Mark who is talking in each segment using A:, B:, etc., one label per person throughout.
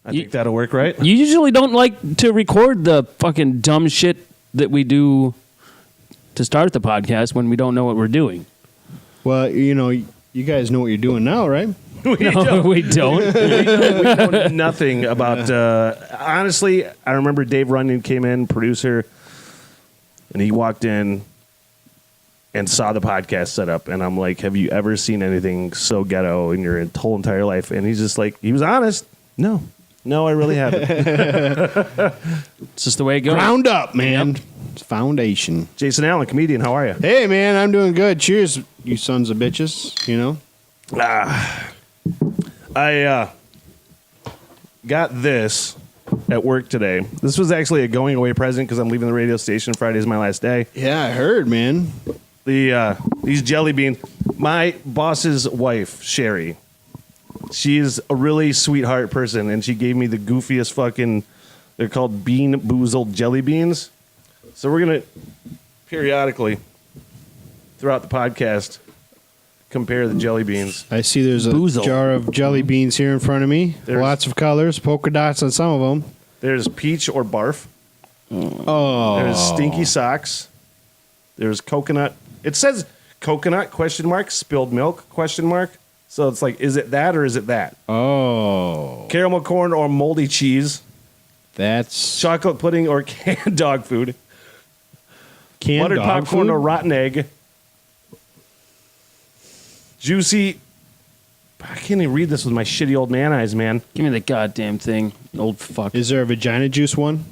A: I think that'll work, right?
B: You usually don't like to record the fucking dumb shit that we do to start the podcast when we don't know what we're doing.
C: Well, you guys know what you're doing now, right?
B: We don't.
A: we know nothing about. Honestly, I remember Dave Runyon came in, producer, and he walked in and saw the podcast set up, and I'm like, "Have you ever seen anything so ghetto in your whole entire life?" And he's just like, he was honest. No, I really haven't.
B: It's just the way it goes.
C: Ground up, man. It's foundation.
A: Jason Allen, comedian. How are you?
C: Hey, man, I'm doing good. Cheers, you sons of bitches.
A: I got this at work today. This was actually a going away present because I'm leaving the radio station. Friday is my last day.
C: Yeah, I heard, man.
A: These jelly beans. My boss's wife, Sherry, she's a really sweetheart person, and she gave me the goofiest fucking. They're called Bean Boozled jelly beans. So we're gonna periodically throughout the podcast compare the jelly beans.
C: I see there's a jar of jelly beans here in front of me. There's lots of colors, polka dots on some of them.
A: There's peach or barf.
C: Oh.
A: There's stinky socks. There's coconut. It says coconut ? Spilled milk ? So it's like, is it that or is it that?
C: Oh.
A: Caramel corn or moldy cheese.
C: That's
A: Chocolate pudding or canned dog food.
C: canned
A: Buttered
C: dog
A: popcorn
C: food?
A: or rotten egg. Juicy. I can't even read this with my shitty old man eyes, man.
B: Give me the goddamn thing, old fuck.
C: Is there a vagina juice one?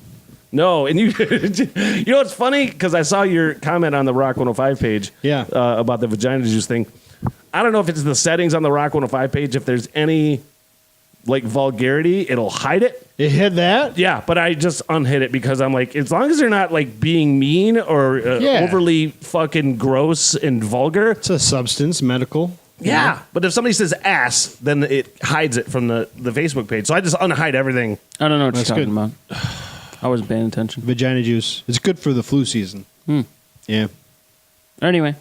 A: No, and you know what's funny? Because I saw your comment on the Rock 105 page about the vagina juice thing. I don't know if it's the settings on the Rock 105 page. If there's any like vulgarity, it'll hide it.
C: It hid that?
A: Yeah, but I just unhid it because I'm like, as long as they're not like being mean or overly fucking gross and vulgar.
C: It's a substance, medical.
A: Yeah, but if somebody says ass, then it hides it from the Facebook page. So I just unhide everything.
B: I don't know what
C: That's
B: you're talking
C: good.
B: about. I wasn't paying attention.
C: Vagina juice. It's good for the flu season. Yeah.
B: Anyway.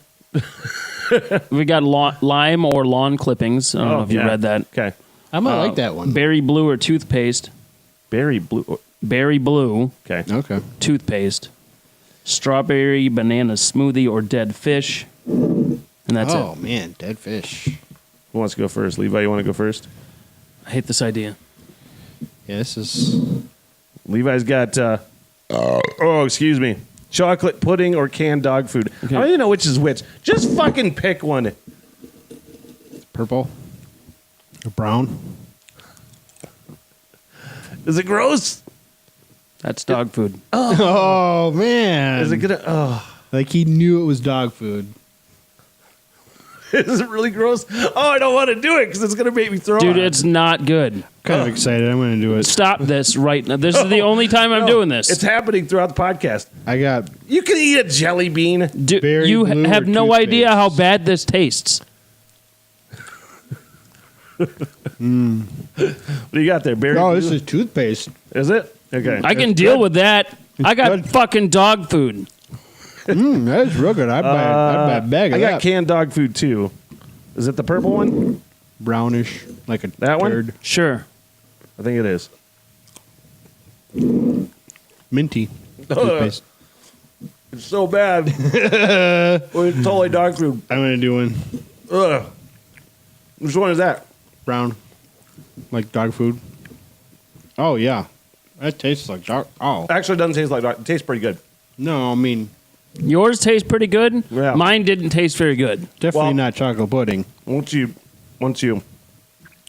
B: We got lime or lawn clippings. I don't know if you read that.
A: Okay.
C: I might like that one.
B: Berry blue or toothpaste.
A: Berry blue.
B: Berry blue.
C: Okay.
B: Toothpaste. Strawberry banana smoothie or dead fish. And that's it.
C: Oh, man. Dead fish.
A: Who wants to go first? Levi, you want to go first?
B: I hate this idea.
C: Yeah, this is...
A: Levi's got, excuse me, chocolate pudding or canned dog food.
B: Okay.
A: I don't even know which is which. Just fucking pick one.
C: Purple. Or brown.
A: Is it gross?
B: That's dog food.
C: Oh, man.
A: Is it gonna? Oh,
C: Like he knew it was dog food.
A: is it really gross? Oh, I don't want to do it because it's gonna make me throw
B: Dude,
A: up.
B: it's not good.
C: Kind of excited. I'm going to do it.
B: Stop this right now. This is the only time I'm doing this.
A: It's happening throughout the podcast.
C: I got...
A: You can eat a jelly bean.
C: Berry
B: You
C: blue
B: have
C: or
B: no idea
C: toothpaste?
B: how bad this tastes.
A: What do you got there, Berry?
C: Oh,
A: blue?
C: this is toothpaste.
A: Is it? Okay.
B: I can deal with that. I got
C: good.
B: fucking dog food.
C: That is real good. I'd buy a bag of
A: I got
C: that.
A: canned dog food too. Is it the purple one?
C: Brownish, like a
A: That one?
C: turd.
B: Sure.
A: I think it is.
C: Minty toothpaste.
A: It's so bad. It's totally dog food.
C: I'm going to do one.
A: Ugh. Which one is that?
C: Brown. Like dog food. Oh, yeah. That tastes like dog. Oh.
A: Actually, it doesn't taste like dog. It tastes pretty good.
C: No, I mean,
B: Yours tastes pretty good.
A: Yeah.
B: Mine didn't taste very good.
C: definitely
A: Well-
C: not chocolate pudding.
A: Once you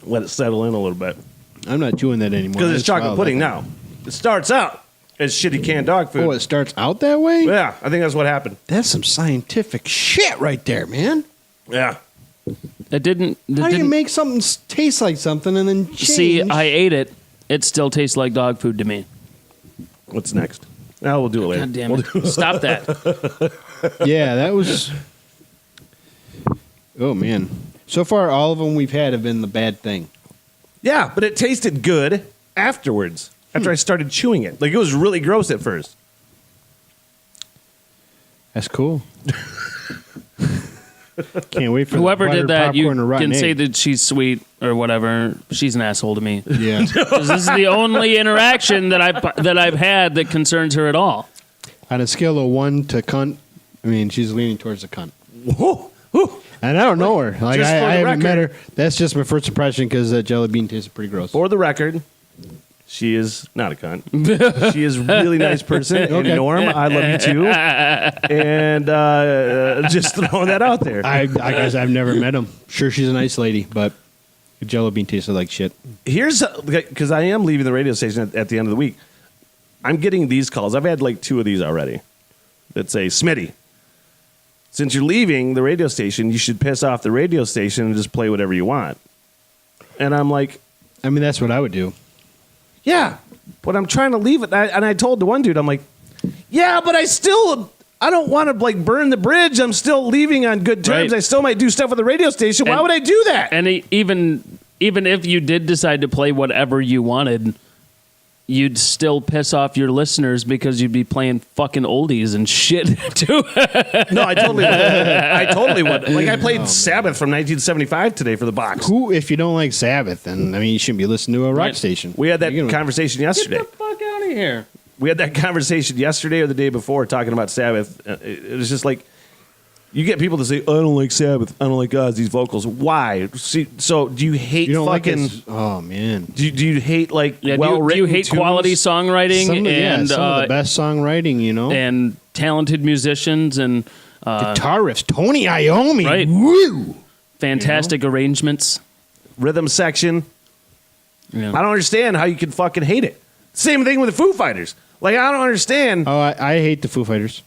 A: let it settle in a little bit.
C: I'm not doing that anymore.
A: Because it's
C: I
A: chocolate
C: swallowed
A: pudding
C: that.
A: now. It starts out as shitty canned dog food.
C: Oh, it starts out that way?
A: Yeah, I think that's what happened.
C: That's some scientific shit right there, man.
A: Yeah.
B: It didn't. It
C: How do you
B: didn't
C: make something taste like something and then change?
B: see, I ate it. It still tastes like dog food to me.
A: What's next? Now we'll do it later.
B: God damn it. Stop that.
C: Yeah, that was... Oh, man. So far, all of them we've had have been the bad thing.
A: Yeah, but it tasted good afterwards. After I started chewing it. Like, it was really gross at first.
C: That's cool. Can't wait for
B: Whoever
C: the
B: did that, you
C: popcorn or rotten
B: can say
C: egg.
B: that she's sweet or whatever. She's an asshole to me.
C: Yeah.
B: 'Cause this is the only interaction that I've had that concerns her at all.
C: On a scale of 1 to cunt, I mean, she's leaning towards the cunt.
A: Whoa, whoa.
C: And I don't know her. Like
A: Just for
C: I
A: the
C: haven't met
A: record.
C: her. That's just my first impression because that jelly bean tasted pretty gross.
A: For the record, she is not a cunt. She is a really nice person. And
C: Okay.
A: Norm, I love you too. And just throwing that out there.
C: I guess I've never met him. Sure, she's a nice lady, but the jello bean tasted like shit.
A: Here's because I am leaving the radio station at the end of the week. I'm getting these calls. I've had like 2 of these already that say, Smitty, since you're leaving the radio station, you should piss off the radio station and just play whatever you want. And I'm like,
C: I mean, that's what I would do.
A: yeah, but I'm trying to leave it. And I told the one dude, I'm like, yeah, but I don't want to like burn the bridge. I'm still leaving on good terms.
B: Right.
A: I still might do stuff with the radio station. Why
B: And-
A: would I do that?
B: And even if you did decide to play whatever you wanted, you'd still piss off your listeners because you'd be playing fucking oldies and shit too.
A: No, I totally would. I totally would. Like I played Sabbath from 1975 today for the box.
C: Who, if you don't like Sabbath, then I mean, you shouldn't be listening to a rock
B: Right.
C: station.
A: We had that
C: You know,
A: conversation yesterday.
B: Get the fuck out of here.
A: We had that conversation yesterday or the day before talking about Sabbath. It was just like, you get people to say, I don't like Sabbath. I don't like Ozzy's vocals. Why? See, so do you hate
C: You don't like
A: fucking...
C: his, oh man.
A: do you hate like
B: Yeah,
A: well-written
B: do you hate
A: tunes?
B: quality songwriting
C: Some
B: and
C: of the best songwriting, you know.
B: and talented musicians and
C: Guitar riffs, Tony Iommi.
B: Right.
C: Woo!
B: fantastic arrangements?
A: Rhythm section?
B: Yeah.
A: I don't understand how you can fucking hate it. Same thing with the Foo Fighters. Like, I don't understand.
C: Oh, I hate the Foo Fighters.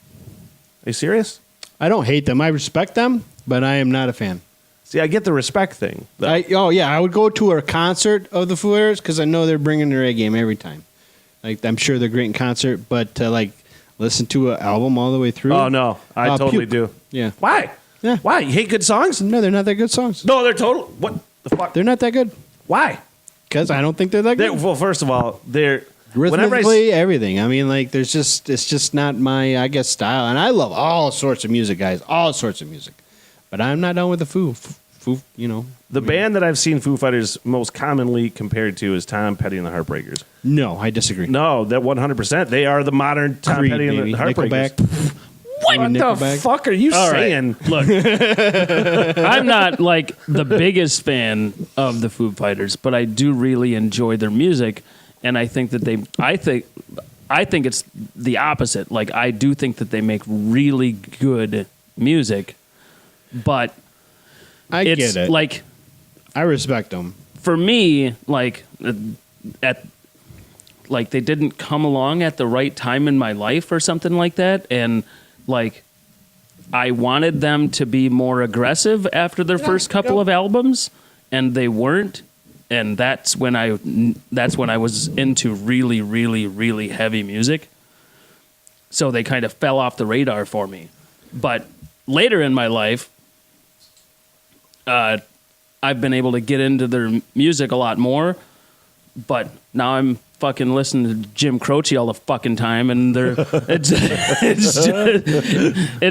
A: Are you serious?
C: I don't hate them. I respect them, but I am not a fan.
A: See, I get the respect thing.
C: I would go to a concert of the Foo Fighters because I know they're bringing their A game every time. Like I'm sure they're great in concert, but to like listen to an album all the way through.
A: Oh, no. I totally
C: puke.
A: do.
C: Yeah.
A: Why?
C: Yeah.
A: Why? You hate good songs?
C: No, they're not that good songs.
A: No, they're total. What the fuck?
C: They're not that good
A: Why?
C: because I don't think they're that good.
A: Well, first of all, they're whenever I
C: Rhythmically, everything. I mean, like, it's just not my, I guess, style. And I love all sorts of music, guys, all sorts of music. But I'm not done with the Foo, you know.
A: the band that I've seen Foo Fighters most commonly compared to is Tom Petty and the Heartbreakers.
C: No, I disagree.
A: No, that 100%. They are the modern Tom
C: Creed,
A: Petty and
C: baby.
A: the Heartbreakers.
C: Nickelback.
A: What the
C: Nickelback.
A: fuck are you
B: All right.
A: saying?
B: Look, I'm not like the biggest fan of the Foo Fighters, but I do really enjoy their music, and I think that I think it's the opposite. Like I do think that they make really good music, but
C: I
B: it's
C: get it.
B: like
C: I respect them.
B: for me, like they didn't come along at the right time in my life or something like that, and like I wanted them to be more aggressive after their first couple of albums, and they weren't, and that's when I was into really, really, really heavy music. So they kind of fell off the radar for me. But later in my life, I've been able to get into their music a lot more, but now I'm fucking listening to Jim Croce all the fucking time, and it's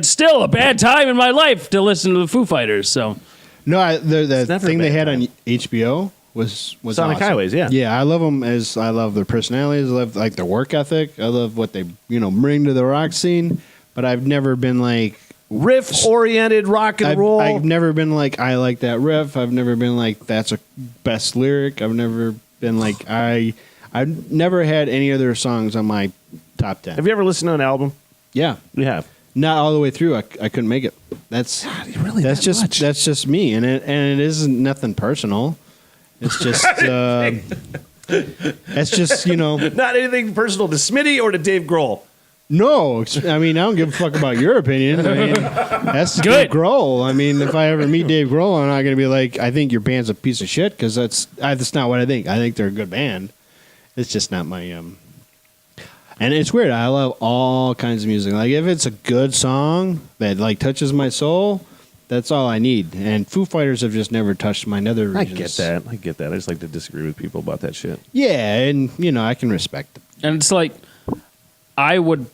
B: still a bad time in my life to listen to the Foo Fighters. So
C: No, the
A: never
C: thing
A: a
C: they
A: bad
C: had on
A: time.
C: HBO was
A: Sonic
C: awesome.
A: Highways, yeah.
C: Yeah, I love them as I love their personalities. I love like their work ethic. I love what they bring to the rock scene. But I've never been like
A: Riff-oriented rock and roll.
C: I've never been like I like that riff. I've never been like that's a best lyric. I've never been like I've never had any other songs on my top 10.
A: Have you ever listened to an album?
C: Yeah,
A: You have.
C: not all the way through. I couldn't make it. That's
A: really
C: that's
A: that much?
C: just me, and it isn't nothing personal. It's just it's just
A: Not anything personal to Smitty or to Dave Grohl.
C: no. I mean, I don't give a fuck about your opinion. I mean, that's
B: Good.
C: Dave Grohl. I mean, if I ever meet Dave Grohl, I'm not going to be like, I think your band's a piece of shit because that's not what I think. I think they're a good band. It's just not my And it's weird. I love all kinds of music. Like if it's a good song that like touches my soul, that's all I need. And Foo Fighters have just never touched my nether
A: I
C: regions.
A: get that. I just like to disagree with people about that shit.
C: Yeah, and I can respect it.
B: And it's like I would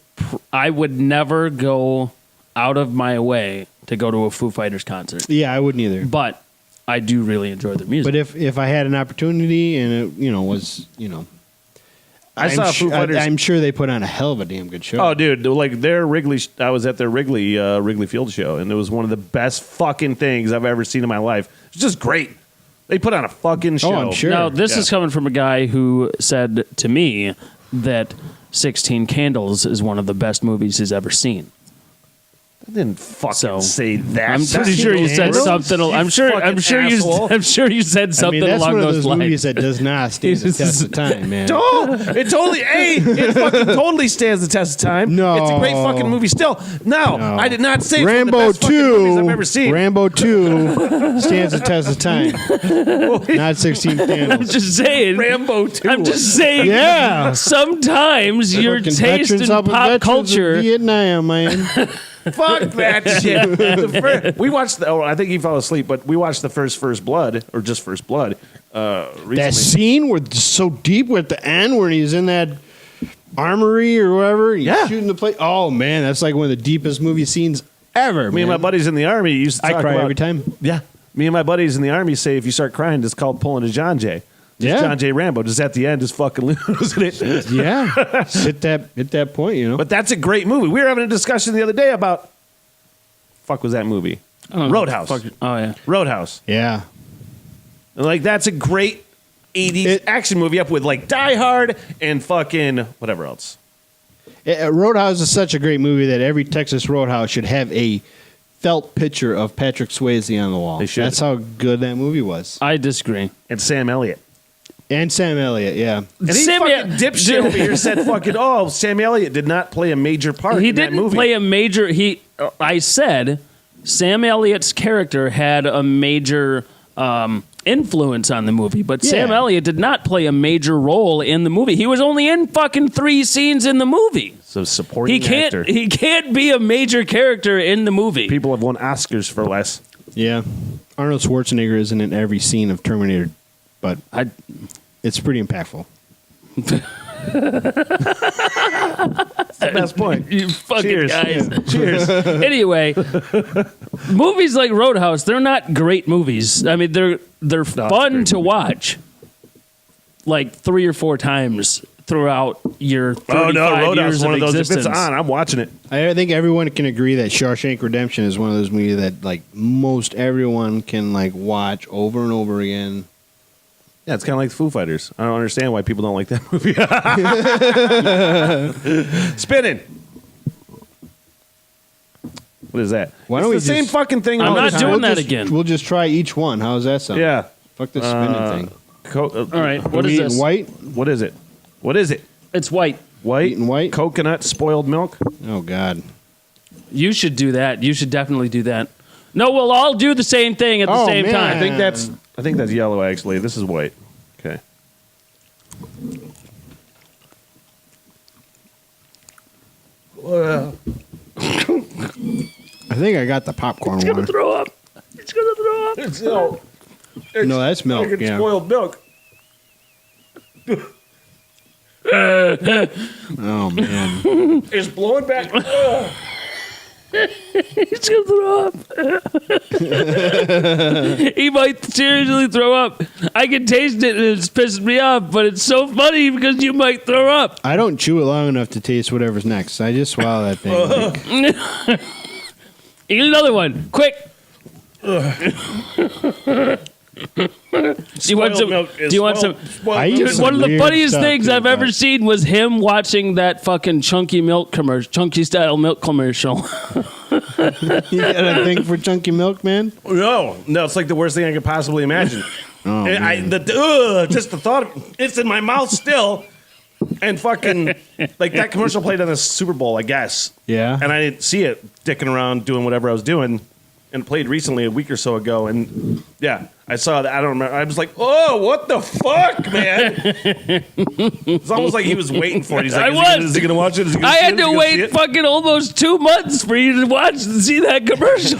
B: never go out of my way to go to a Foo Fighters concert,
C: Yeah, I wouldn't either.
B: but I do really enjoy their music.
C: But if I had an opportunity and it, was,
A: I saw Foo Fighters.
C: I'm sure they put on a hell of a damn good show.
A: Oh, dude, like their Wrigley. I was at their Wrigley Field show, and it was one of the best fucking things I've ever seen in my life. It's just great. They put on a fucking show.
C: I'm sure.
B: Now, this
A: Yeah.
B: is coming from a guy who said to me that 16 Candles is one of the best movies he's ever seen.
A: I didn't fucking
B: So,
A: say that.
B: I'm pretty sure you said something. I'm sure you said something
C: that's
B: along
C: one of
B: those
C: those
B: lines.
C: movies that does not stand the test of time, man.
A: It fucking totally stands the test of time.
C: No.
A: It's a great fucking movie still. No, I did not say it's one of the
C: Rambo
A: best fucking movies
C: 2.
A: I've ever seen.
C: Rambo 2 stands the test of time. Not 16
B: I'm
C: Candles.
B: just saying.
A: Rambo 2.
B: I'm just saying.
C: Yeah.
B: Sometimes your
C: Fucking
B: taste in
C: veterans helping
B: pop
C: veterans of
B: culture.
C: Vietnam, man.
A: Fuck that shit. We watched. I think he fell asleep, but we watched the First Blood, or just First Blood. Recently.
C: That scene where it's so deep with the end where he's in that armory or whatever, he's
A: Yeah.
C: shooting the plate. Oh man, that's like one of the deepest movie scenes ever.
A: Me and my buddies in the army used to
C: I
A: talk
C: cry
A: about,
C: every time.
A: Yeah. Me and my buddies in the army say if you start crying, it's called pulling a John Jay.
C: Yeah.
A: John J. Rambo just at the end just fucking losing it.
C: Yeah, hit that point,
A: But that's a great movie. We were having a discussion the other day about fuck was that movie? Roadhouse.
B: Oh yeah.
A: Roadhouse.
C: Yeah,
A: And, like that's a great 80s action movie up with like Die Hard and fucking whatever else.
C: Roadhouse is such a great movie that every Texas Roadhouse should have a felt picture of Patrick Swayze on the wall.
A: They should.
C: That's how good that movie was.
B: I disagree.
A: And Sam Elliott.
C: And Sam Elliott, yeah.
A: And he
B: Sam
A: fucking dipshit over here said fucking, oh, Sam Elliott did not play a major part
B: He
A: in that
B: didn't
A: movie.
B: play a major. I said Sam Elliott's character had a major influence on the movie, but Sam
C: Yeah.
B: Elliott did not play a major role in the movie. He was only in fucking 3 scenes in the movie.
A: So supporting actor.
B: He can't be a major character in the movie.
A: People have won Oscars for less.
C: Yeah. Arnold Schwarzenegger isn't in every scene of Terminator, but it's pretty impactful.
A: That's the best point.
B: You fucking
A: Cheers.
B: guys.
A: Cheers.
B: Anyway, movies like Roadhouse, they're not great movies. I mean, they're fun to watch like 3 or 4 times throughout your 35
A: Oh no, Roadhouse
B: years
A: is one of those.
B: existence.
A: If it's on, I'm watching it.
C: I think everyone can agree that Shawshank Redemption is one of those movies that like most everyone can like watch over and over again.
A: Yeah, it's kind of like the Foo Fighters. I don't understand why people don't like that movie. Spinning. What is that?
C: Why
A: It's
C: don't we
A: the same
C: just-
A: fucking thing
B: I'm
A: all the
B: not
A: time.
B: doing that
C: just-
B: again.
C: We'll just try each one. How's that sound?
A: Yeah.
C: Fuck this spinning thing.
B: All right,
C: Are
B: what
C: we
B: is
C: eating
B: this?
C: white?
A: What is it? What is it?
B: It's white.
A: White?
C: Eating white?
A: Coconut spoiled milk?
C: Oh God.
B: You should do that. You should definitely do that. No, we'll all do the same thing at the
C: Oh,
B: same
C: man.
B: time.
A: I think that's yellow actually. This is white. Okay.
C: I think I got the popcorn one.
B: Throw up. It's gonna throw up.
A: It's
C: No, that's milk.
A: fucking
C: Yeah.
A: spoiled milk.
C: Oh man.
A: It's blowing back.
B: He's gonna throw up. He might seriously throw up. I can taste it and it's pissing me off, but it's so funny because you might throw up.
C: I don't chew it long enough to taste whatever's next. I just swallow that thing. Like,
B: Eat another one, quick. Do you want some? Do you want some?
C: I
B: Dude,
C: use some
B: one of the
C: weird
B: funniest
C: stuff,
B: things
C: too,
B: I've ever
C: but-
B: seen was him watching that fucking chunky milk commercial, chunky style milk commercial.
C: you got a thing for chunky milk, man?
A: No, it's like the worst thing I could possibly imagine.
C: Oh,
A: And just the thought of it's in my mouth still. And fucking, like that commercial played on the Super Bowl, I guess.
C: Yeah.
A: And I didn't see it dicking around doing whatever I was doing. And it played recently a week or so ago. And yeah, I saw that. I don't remember. I was like, oh, what the fuck, man? It's almost like he was waiting for it. He's like, is he going to watch it? Is he gonna
B: I
A: see
B: had
A: it? Is
B: to
A: he gonna see
B: wait
A: it?
B: fucking almost 2 months for you to watch and see that commercial.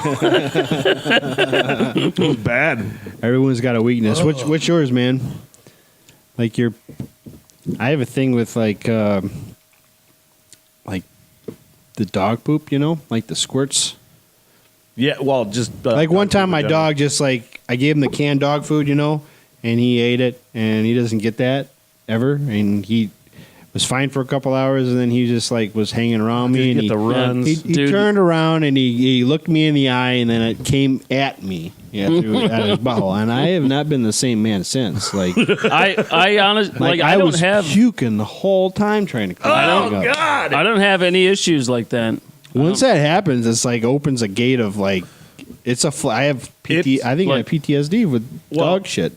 A: It was bad.
C: Everyone's got a weakness. What's yours, man? Like I have a thing with like the dog poop, like the squirts.
A: Yeah, well, just
C: Like one time my dog just like, I gave him the canned dog food, and he ate it, and he doesn't get that ever. And he was fine for a couple hours, and then he just like was hanging around me, and
A: get the runs.
C: he turned around and he looked me in the eye, and then it came at me out of his butthole, and I have not been the same man since. Like
B: I honestly like I don't
C: was
B: have
C: puking the whole time trying to clean it up.
A: God!
B: I don't have any issues like that.
C: Once that happens, it's like opens a gate of like I have PT, I think I have PTSD with dog shit.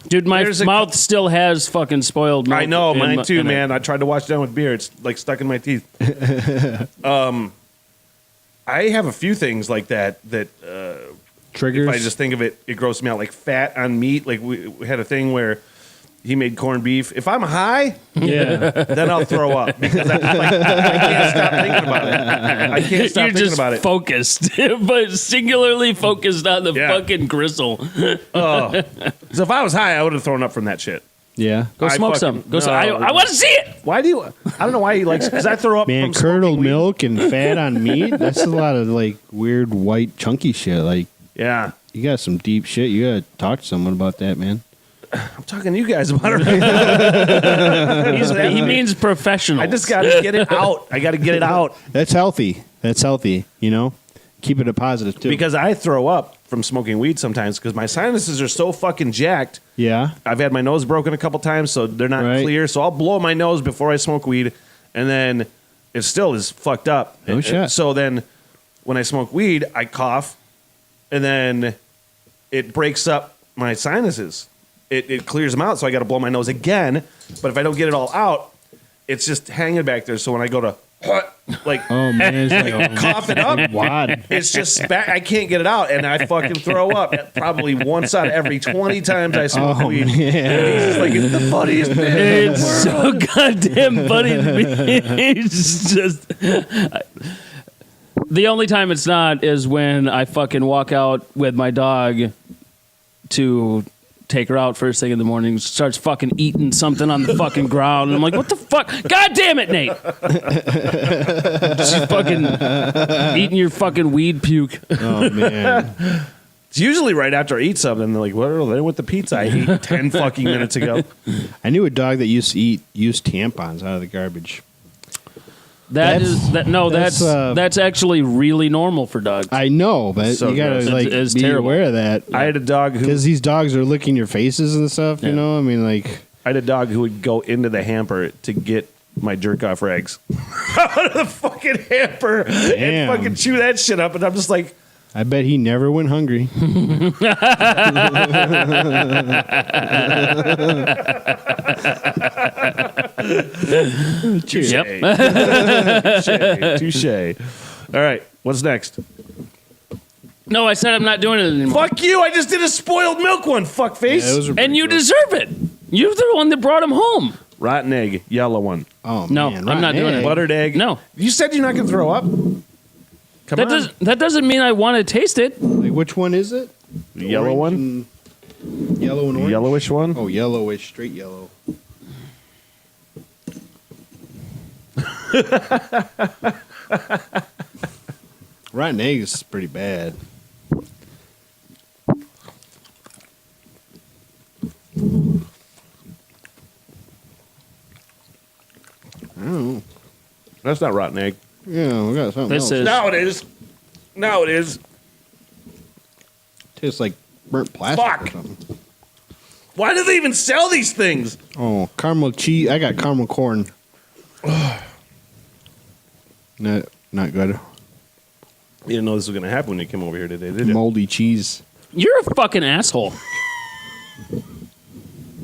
B: Dude, my mouth still has fucking spoiled milk.
A: I know, mine too,
B: in it.
A: man. I tried to wash it down with beer. It's like stuck in my teeth. I have a few things like that
C: Triggers.
A: if I just think of it, it grosses me out. Like fat on meat. Like we had a thing where he made corned beef. If I'm high, then I'll throw up because I can't stop thinking about it. I can't stop thinking about it.
B: Focused, but singularly focused on the fucking gristle.
A: So if I was high, I would have thrown up from that shit.
C: Yeah.
B: Go smoke some. I want to see it.
A: Why do you? I don't know why he likes. Because I throw up.
C: Man,
A: from
C: curdled
A: smoking weed.
C: milk and fat on meat. That's a lot of like weird white chunky shit. Like
A: Yeah,
C: you got some deep shit. You gotta talk to someone about that, man.
A: I'm talking to you guys about it.
B: He means professional.
A: I just got to get it out. I got to get it out
C: That's healthy. Keep it a positive too.
A: because I throw up from smoking weed sometimes because my sinuses are so fucking jacked.
C: yeah.
A: I've had my nose broken a couple times, so they're not
C: Right.
A: clear. So I'll blow my nose before I smoke weed, and then it still is fucked up.
C: No shit.
A: So then when I smoke weed, I cough, and then it breaks up my sinuses. It clears them out, so I got to blow my nose again. But if I don't get it all out, it's just hanging back there. So when I go to like
C: Oh man, it's like
A: cough it up,
C: wad.
A: it's just back. I can't get it out, and I fucking throw up probably once out of every 20 times I smoke
C: Oh
A: weed.
C: man.
A: He's just like, it's the funniest thing. in the
B: It's so goddamn funny to me. It's just the only time it's not is when I fucking walk out with my dog to take her out first thing in the morning, starts fucking eating something on the fucking ground, and I'm like, what the fuck? God damn it, Nate! Just fucking eating your fucking weed puke.
C: Oh man.
A: It's usually right after I eat something. They're like, what are they with the pizza I ate 10 fucking minutes ago?
C: I knew a dog that used to use tampons out of the garbage.
B: That's actually really normal for dogs.
C: I know, but
A: So
C: you gotta
A: gross.
C: like
B: It's
C: be
B: terrible.
C: aware of that.
A: I had a dog who
C: Because these dogs are licking your faces and stuff, you know? I mean, like,
A: I had a dog who would go into the hamper to get my jerk off rags out of the fucking hamper and
C: Damn.
A: fucking chew that shit up. And I'm just like,
C: I bet he never went hungry.
A: touche.
B: Yep.
A: Touche. All right, what's next?
B: No, I said I'm not doing it anymore.
A: Fuck you! I just did a spoiled milk one, fuckface.
C: Yeah, those are
B: And
C: pretty
B: you
C: gross.
B: deserve it. You're the one that brought him home.
A: Rotten egg, yellow one.
C: Oh,
B: No,
C: man.
B: I'm not
C: rotten
B: doing
C: egg.
B: it.
A: Buttered egg.
B: No.
A: You said you're not going to throw up? Come
B: That doesn't mean I want to taste it.
C: Like, which one is it?
A: The yellow one?
C: and- Yellow and
A: The
C: orange?
A: yellowish one?
C: Oh, yellowish, straight yellow. Rotten egg is pretty bad. Oh,
A: That's not rotten egg.
C: yeah, we got something
B: This
C: else.
B: is-
A: Now it is. Now it is.
C: Tastes like burnt plastic or
A: Fuck.
C: something.
A: Why do they even sell these things?
C: Oh, caramel cheese. I got caramel corn. Not good.
A: You didn't know this was going to happen when you came over here today, did you?
C: Moldy cheese.
B: You're a fucking asshole.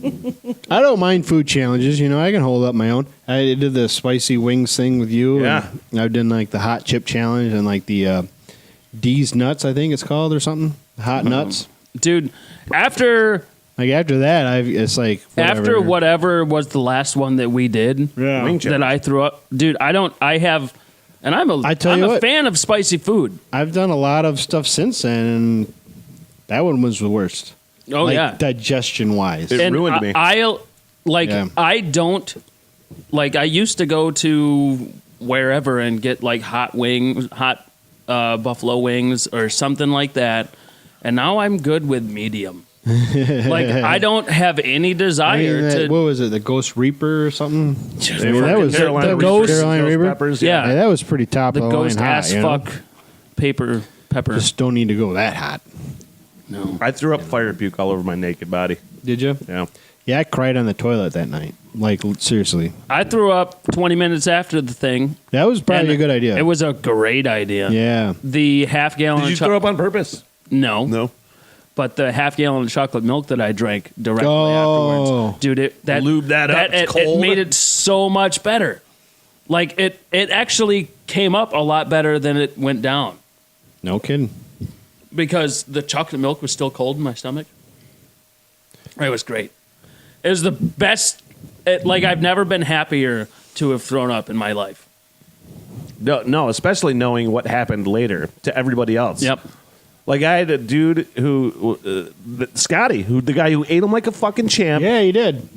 C: I don't mind food challenges. You know, I can hold up my own. I did the spicy wings thing with you.
A: Yeah.
C: And I've done like the hot chip challenge and like the D's nuts, I think it's called, or something. Hot nuts.
B: Dude, after
C: Like after that, it's like whatever.
B: after whatever was the last one that we did
C: Yeah.
A: Wing
B: that I threw up. Dude, I have and I'm
C: I tell you
B: a
C: what.
B: fan of spicy food.
C: I've done a lot of stuff since then, and that one was the worst.
B: Oh
C: like,
B: yeah.
C: digestion wise.
A: It
B: And
A: ruined me.
B: I like
C: Yeah.
B: I don't like I used to go to wherever and get like hot buffalo wings or something like that. And now I'm good with medium. Like I don't have any desire to.
C: What was it? The Ghost Reaper or something?
A: That was
B: the Ghost
C: Carolina Reaper.
A: Peppers,
B: Yeah.
C: That was pretty top
B: The
C: of the line
B: ghost
C: hot,
B: ass
C: you know?
B: fuck pepper.
C: Just don't need to go that hot.
B: No.
A: I threw up fire puke all over my naked body.
C: Did you?
A: Yeah.
C: Yeah, I cried on the toilet that night. Like, seriously.
B: I threw up 20 minutes after the thing.
C: That was probably
B: and
C: a good idea.
B: It was a great idea.
C: Yeah.
B: The half gallon.
A: Did you throw up on purpose?
B: No.
A: No.
B: But the half gallon of chocolate milk that I drank directly
C: Oh.
B: afterwards, dude, that
A: Lube that up, it's
B: it
A: cold.
B: made it so much better. Like it actually came up a lot better than it went down
C: No kidding.
B: because the chocolate milk was still cold in my stomach. It was great. It was the best. Like I've never been happier to have thrown up in my life.
A: No, especially knowing what happened later to everybody else.
B: Yep.
A: Like I had a dude who, Scotty, the guy who ate him like a fucking champ.
C: Yeah, you did.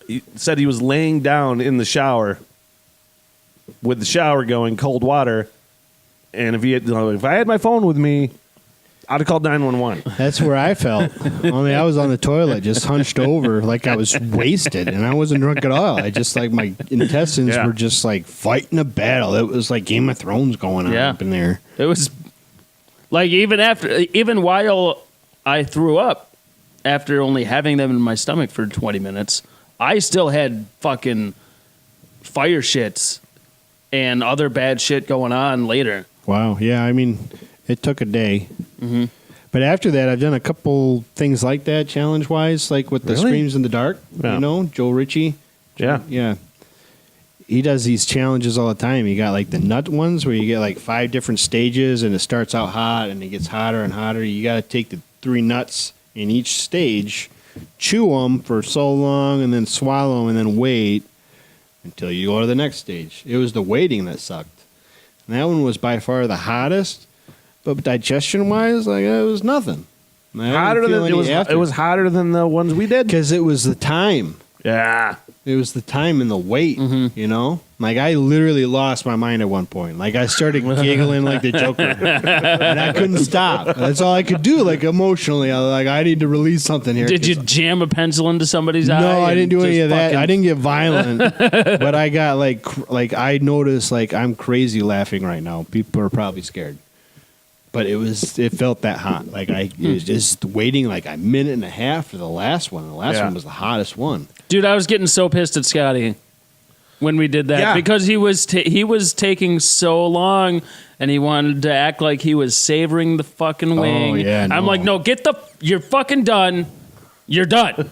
A: He said he was laying down in the shower with the shower going, cold water, and if I had my phone with me, I'd have called 911.
C: That's where I felt. Only I was on the toilet, just hunched over like I was wasted, and I wasn't drunk at all. I just like my intestines
A: Yeah.
C: were just like fighting a battle. It was like Game of Thrones going on
B: Yeah.
C: up in there.
B: It was like even while I threw up after only having them in my stomach for 20 minutes, I still had fucking fire shits and other bad shit going on later.
C: Wow. Yeah, I mean, it took a day.
B: Mm-hmm.
C: But after that, I've done a couple things like that, challenge-wise, like with the
A: Really?
C: Screams in the Dark.
A: Yeah.
C: You know, Joe Ritchie.
A: Yeah.
C: Yeah. He does these challenges all the time. He got like the nut ones where you get like 5 different stages and it starts out hot and it gets hotter and hotter. You got to take the 3 nuts in each stage, chew them for so long and then swallow them and then wait until you go to the next stage. It was the waiting that sucked. And that one was by far the hottest, but digestion-wise, like it was nothing.
A: Hotter than it was hotter than the ones we did.
C: because it was the time.
A: Yeah.
C: It was the time and the wait, you know? Like, I literally lost my mind at one point. Like, I started giggling like the Joker. And I couldn't stop. That's all I could do, like, emotionally. I was like, I need to release something here.
B: Did you jam a pencil into somebody's eye?
C: No, I
B: and
C: didn't do any
B: just
C: of that.
B: fucking-
C: I didn't get violent. But I got, like, I noticed, like, I'm crazy laughing right now. People are probably scared. But it felt that hot. Like, it was just waiting like a minute and a half for the last one. The last
A: Yeah.
C: one was the hottest one.
B: Dude, I was getting so pissed at Scotty when we did that
A: Yeah.
B: because he was taking so long and he wanted to act like he was savoring the fucking wing.
C: yeah,
B: I'm
C: no.
B: like, no, you're fucking done. You're done.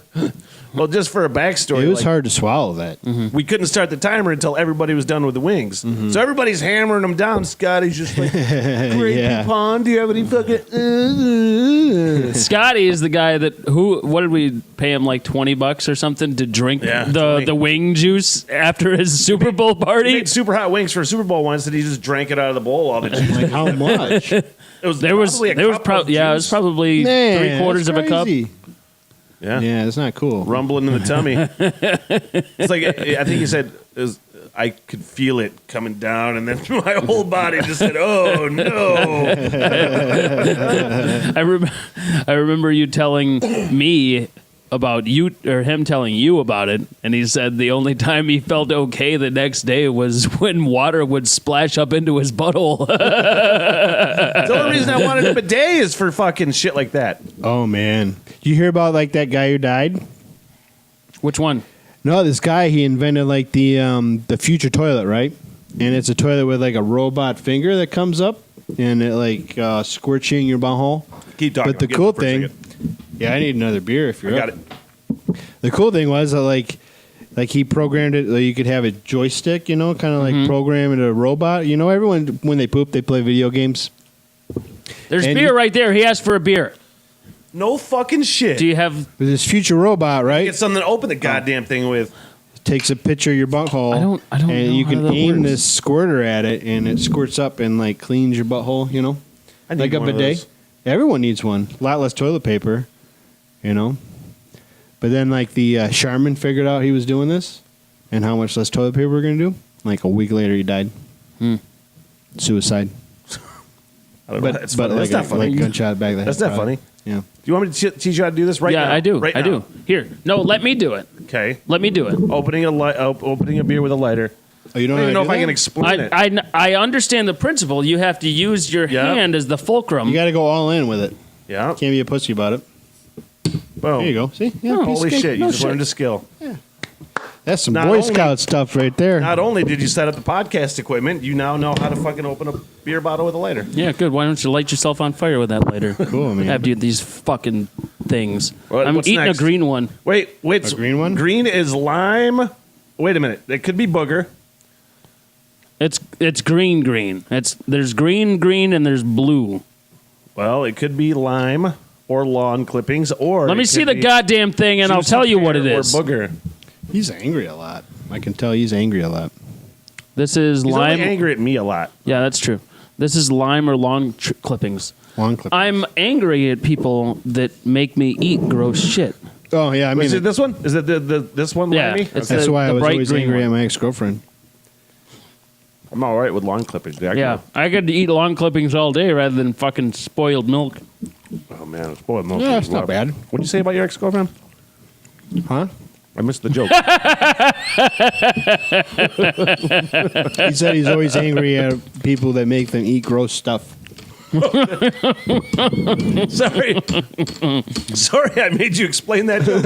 A: Well, just for a backstory,
C: It was
A: like,
C: hard to swallow that.
A: we couldn't start the timer until everybody was done with the wings. So everybody's hammering them down. Scotty's just like, Great
C: Yeah.
A: Pond, do you have any fucking...
B: Scotty is the guy what did we pay him, like $20 or something to drink
A: Yeah,
B: the
A: 20.
B: wing juice after his Super Bowl
A: He
B: party?
A: made super hot wings for a Super Bowl once, and he just drank it out of the bowl all the juice.
C: Like, how much?
A: It was
B: There was
A: probably a cup of
B: it was
A: juice.
B: probably
C: Man,
B: 3/4 of a cup.
C: crazy.
A: Yeah.
C: Yeah, it's not cool.
A: Rumbling in the tummy. It's like, I think he said, I could feel it coming down, and then my whole body just said, oh, no.
B: I remember you telling me about you, or him telling you about it, and he said the only time he felt okay the next day was when water would splash up into his butthole.
A: The only reason I wanted a bidet is for fucking shit like that.
C: Oh, man. Did you hear about, like, that guy who died?
B: Which one?
C: No, this guy, he invented, like, the future toilet, right? And it's a toilet with, like, a robot finger that comes up, and it, like, squirts you in your butthole.
A: Keep talking.
C: But the
A: I'll get
C: cool
A: one for a
C: thing...
A: second.
C: Yeah, I need another beer if you're
A: I got
C: up.
A: it.
C: The cool thing was that, like he programmed it, like you could have a joystick, you know, kind of like program it a robot. You know, everyone, when they poop, they play video games.
B: There's
C: And
B: beer
C: you-
B: right there. He asked for a beer.
A: No fucking shit.
B: Do you have?
C: With this future robot, right?
A: Get something to open the goddamn thing with.
C: Takes a picture of your butthole.
B: I don't
C: And
B: know
C: you
B: how
C: can
B: that
C: aim
B: works.
C: this squirter at it, and it squirts up and, like, cleans your butthole, you know?
A: I need
C: Like a
A: one of
C: bidet.
A: those.
C: Everyone needs one. A lot less toilet paper, you know? But then, like, the Charmin figured out he was doing this and how much less toilet paper we're going to do. Like a week later, he died. Suicide.
A: I don't know. That's funny.
C: like
A: That's not funny.
C: Like gunshot back there.
A: That's not funny.
C: Yeah.
A: Do you want me to teach you how to do this right now?
B: Yeah, I do.
A: Right
B: I
A: now.
B: do. Here. No, let me do it.
A: Okay.
B: Let me do it.
A: Opening a beer with a lighter.
C: Oh, you don't
A: I don't even know if I can
C: that?
A: explain it.
B: I understand the principle. You have to use your
A: Yeah.
B: hand as the fulcrum.
C: You got to go all in with it.
A: Yeah.
C: Can't be a pussy about it.
A: Boom.
C: There you go. See? Yeah,
B: Oh,
C: piece of
A: Holy
C: cake.
A: shit! You
C: No
A: just
C: shit.
A: learned a skill.
C: That's some
A: Not
C: Boy
A: only-
C: Scout stuff right there.
A: Not only did you set up the podcast equipment, you now know how to fucking open a beer bottle with a lighter.
B: Yeah, good. Why don't you light yourself on fire with that later?
C: Cool, man.
B: Have you these fucking things?
A: What-
B: I'm
A: what's
B: eating
A: next?
B: a green one.
A: Wait.
C: A green one?
A: Green is lime. Wait a minute. It could be booger.
B: It's green. There's green, and there's blue.
A: Well, it could be lime or lawn clippings, or
B: Let me
A: it
B: see
A: could
B: the
A: be
B: goddamn thing, and I'll
A: juicy
B: tell you what
A: pear
B: it is.
A: Or booger.
C: He's angry a lot. I can tell he's angry a lot.
B: This is
A: He's
B: lime.
A: only angry at me a lot.
B: Yeah, that's true. This is lime or lawn clippings.
C: Long clip.
B: I'm angry at people that make me eat gross shit.
C: Oh, yeah. I mean,
A: Is it this one? Is it this one?
B: Yeah,
A: Limey?
B: it's
C: that's
B: the-
C: why
B: the
C: I was
B: bright
C: always
B: green
C: angry
B: one.
C: at my ex-girlfriend.
A: I'm all right with lawn clippings.
B: Yeah, I could eat lawn clippings all day rather than fucking spoiled milk.
A: Oh man, spoiled milk.
C: Yeah,
A: is
C: it's not
A: rough.
C: bad.
A: What'd you say about your ex-girlfriend?
C: Huh?
A: I missed the joke.
C: He said he's always angry at people that make them eat gross stuff.
A: Sorry. Sorry, I made you explain that joke.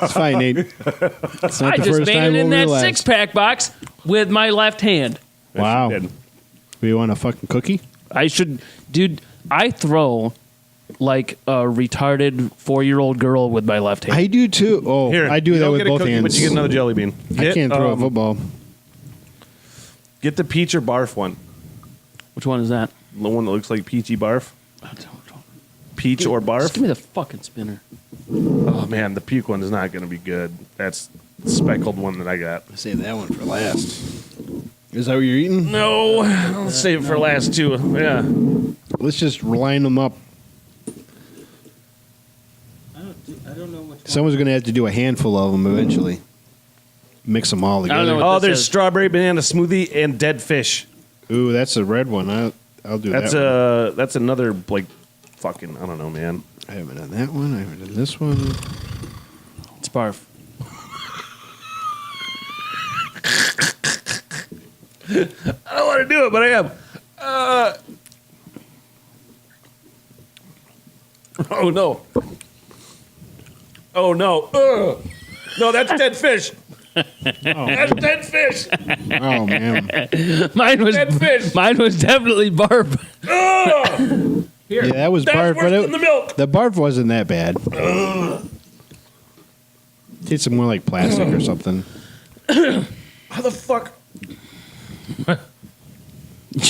C: It's fine, Nate. It's not
B: I
C: the
B: just
C: first
B: made
C: time
B: it in
C: we'll
B: that
C: relax.
B: six-pack box with my left hand.
C: Wow.
A: Yes, you did.
C: We want a fucking cookie?
B: Dude, I throw like a retarded 4-year-old girl with my left hand.
C: I do too. Oh,
A: Here,
C: I do
A: you
C: that
A: don't
C: with
A: get a
C: both
A: cookie,
C: hands.
A: But you get another jelly bean.
C: I can't throw a football.
A: Get the peach or barf one.
B: Which one is that?
A: The one that looks like peachy barf. Peach or
B: Just
A: barf.
B: give me the fucking spinner.
A: Oh man, the puke one is not going to be good. That's the speckled one that I got.
C: Save that one for last. Is that what you're eating?
A: No, I'll save it for last two. Yeah.
C: Let's just line them up.
B: I don't know which
C: Someone's going to have to do a handful of them eventually. Mix them all
B: I don't
C: together.
B: know what
A: Oh,
B: this
A: there's
B: is.
A: strawberry banana smoothie and dead fish.
C: Ooh, that's a red one. I'll do
A: That's
C: that one.
A: that's another like fucking I don't know, man.
C: I haven't done that one. I haven't done this one.
B: It's barf.
A: I don't want to do it, but I am. Oh no! Oh no! No, that's dead fish. That's dead fish.
C: Oh, man.
B: Mine was
A: Dead fish.
B: Mine was definitely barf.
C: Yeah, that was
A: That's
C: barf.
A: worse
C: But
A: than the milk.
C: the barf wasn't that bad. Tasted more like plastic or something.
A: How the fuck?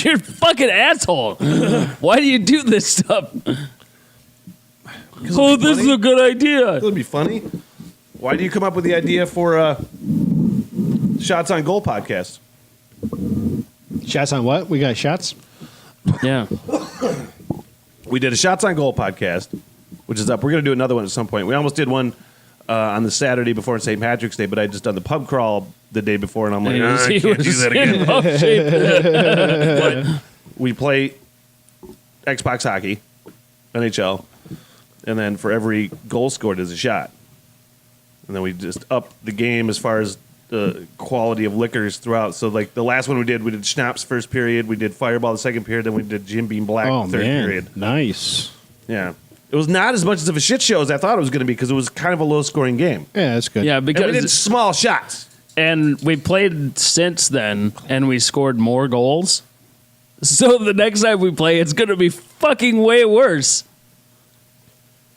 B: You're a fucking asshole. Why do you do this stuff? Oh, this is a good idea.
A: It'll be funny. Why do you come up with the idea for Shots on Goal podcast?
C: Shots on what? We got shots?
B: Yeah.
A: We did a Shots on Goal podcast, which is up. We're going to do another one at some point. We almost did one on the Saturday before St. Patrick's Day, but I just done the pub crawl the day before, and I'm like, I can't do that again.
B: in rough shape.
A: But we play Xbox hockey, NHL, and then for every goal scored is a shot. And then we just up the game as far as the quality of liquors throughout. So like the last one we did schnapps first period, we did Fireball the second period, then we did Jim Beam Black
C: Oh,
A: third
C: man.
A: period.
C: Nice.
A: Yeah. It was not as much of a shit show as I thought it was going to be because it was kind of a low scoring game.
C: Yeah, that's good.
B: Yeah,
A: And we did
B: because
A: small shots.
B: and we played since then, and we scored more goals. So the next time we play, it's going to be fucking way worse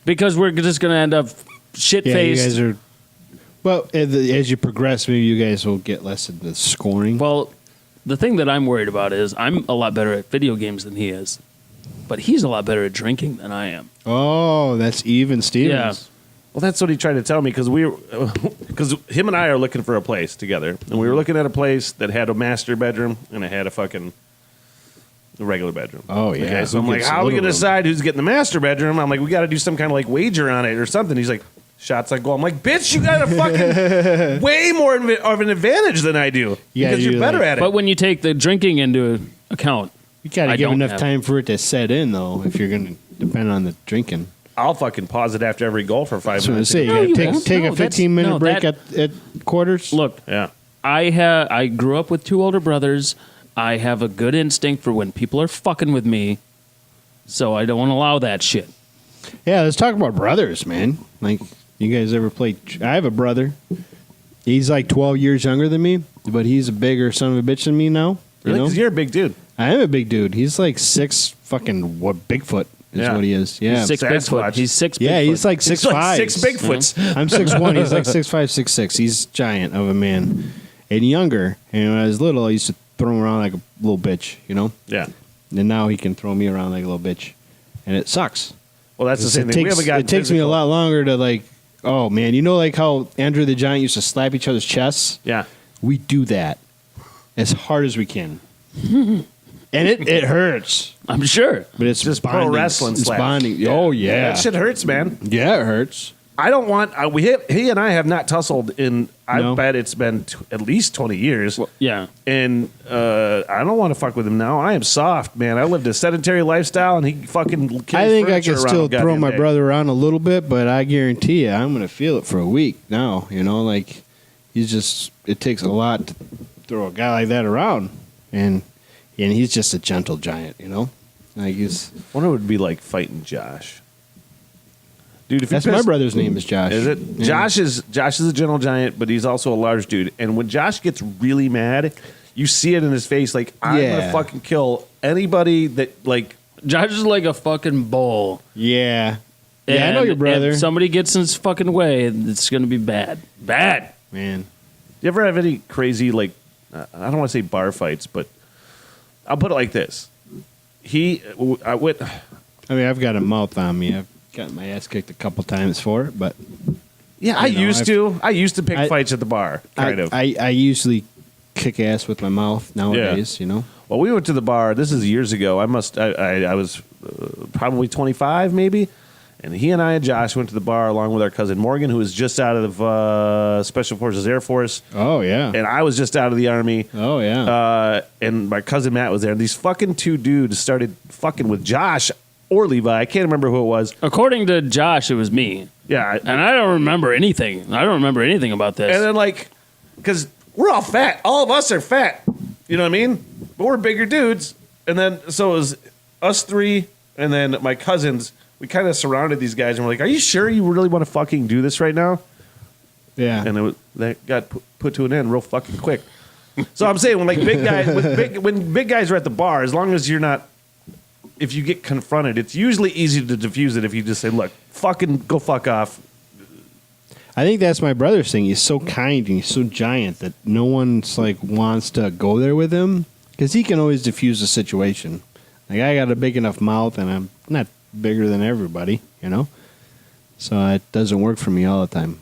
B: because we're just going to end up shit
C: Yeah, you
B: faced.
C: guys are. Well, as you progress, maybe you guys will get less of the scoring.
B: Well, the thing that I'm worried about is I'm a lot better at video games than he is, but he's a lot better at drinking than I am.
C: Oh, that's even Stevens.
B: Yeah.
A: Well, that's what he tried to tell me because because him and I are looking for a place together, and we were looking at a place that had a master bedroom and it had a fucking regular bedroom.
C: Oh, yeah.
A: Okay, so
C: Who
A: I'm like,
C: gets
A: how are we
C: little
A: going to
C: room?
A: decide who's getting the master bedroom? I'm like, we got to do some kind of like wager on it or something. He's like, shots I go. I'm like, bitch, you got a fucking way more of an advantage than I do
C: Yeah,
A: because you're better at it.
B: But when you take the drinking into account,
C: You got to
B: I
C: give
B: don't
C: enough
B: have-
C: time for it to set in, though, if you're going to depend on the drinking.
A: I'll fucking pause it after every goal for 5
C: That's what I
A: minutes.
C: say.
B: No,
C: You
B: you
C: got to
B: won't.
C: take
B: No,
C: a
B: that's-
C: 15-minute
B: no,
C: break
B: that-
C: at quarters.
B: look,
A: Yeah.
B: I grew up with 2 older brothers. I have a good instinct for when people are fucking with me, so I don't want to allow that shit.
C: Yeah, let's talk about brothers, man. Like, you guys ever played? I have a brother. He's like 12 years younger than me, but he's a bigger son of a bitch than me now.
A: Really?
C: You know?
A: 'Cause you're a big dude.
C: I am a big dude. He's like 6 fucking Bigfoot is
A: Yeah.
C: what he is. Yeah.
B: He's 6
A: Sasquatch.
B: Bigfoot. He's 6
C: Yeah,
B: Bigfoot.
C: he's like 6'5".
A: Like 6 Bigfoots.
C: I'm 6'1". He's like 6'5", 6'6". He's giant of a man. And younger. And when I was little, I used to throw him around like a little bitch, you know?
A: Yeah.
C: And now he can throw me around like a little bitch. And it sucks.
A: Well, that's the same thing. We haven't gotten
C: It takes me a
A: physical.
C: lot longer to like, oh man, you know like how Andrew the Giant used to slap each other's chests?
A: Yeah.
C: We do that as hard as we can. And it hurts.
B: I'm sure.
C: But it's
A: Just pro
C: bonding.
A: wrestling
C: It's
A: slap.
C: bonding. Oh yeah.
A: That shit hurts, man.
C: Yeah, it hurts.
A: I don't want. He and I have not tussled in. I
C: No.
A: bet it's been at least 20 years.
B: Yeah.
A: And I don't want to fuck with him now. I am soft, man. I lived a sedentary lifestyle, and he fucking.
C: I
A: carries
C: think I
A: furniture
C: can
A: around
C: still
A: all
C: throw
A: goddamn
C: my
A: day.
C: brother around a little bit, but I guarantee you, I'm going to feel it for a week now. You know, like it takes a lot to throw a guy like that around, and he's just a gentle giant. You know, like he's.
A: I wonder what it would be like fighting Josh. Dude, if
C: That's
A: he
C: my
A: pissed-
C: brother's name is Josh.
A: Is it?
C: Yeah.
A: Josh is a gentle giant, but he's also a large dude. And when Josh gets really mad, you see it in his face. Like I'm
C: Yeah.
A: gonna fucking kill anybody that like.
B: Josh is like a fucking bull.
C: Yeah. Yeah, I know
B: And
C: your brother.
B: If somebody gets in his fucking way, it's going to be bad. Bad.
C: Man.
A: You ever have any crazy like? I don't want to say bar fights, but I'll put it like this. I went.
C: I mean, I've got a mouth on me. I've gotten my ass kicked a couple times for it, but
A: Yeah, I used to pick
C: I-
A: fight at the bar, kind of.
C: I usually kick ass with my mouth nowadays, you know?
A: Well, we went to the bar. This is years ago. I was probably 25, maybe. And he and I and Josh went to the bar along with our cousin Morgan, who was just out of Special Forces Air Force.
C: Oh, yeah.
A: And I was just out of the Army.
C: Oh, yeah.
A: And my cousin Matt was there. And these fucking 2 dudes started fucking with Josh or Levi. I can't remember who it was.
B: According to Josh, it was me.
A: Yeah.
B: And I don't remember anything. I don't remember anything about this.
A: And then, like, because we're all fat. All of us are fat. You know what I mean? But we're bigger dudes. And then, so it was us 3 and then my cousins. We kind of surrounded these guys and we're like, are you sure you really want to fucking do this right now?
C: yeah.
A: And that got put to an end real fucking quick. So I'm saying when like when big guys are at the bar, as long as you're not, if you get confronted, it's usually easy to diffuse it if you just say, look, fucking go fuck off.
C: I think that's my brother's thing. He's so kind and he's so giant that no one's like wants to go there with him because he can always diffuse a situation. Like I got a big enough mouth and I'm not bigger than everybody, you know? So it doesn't work for me all the time.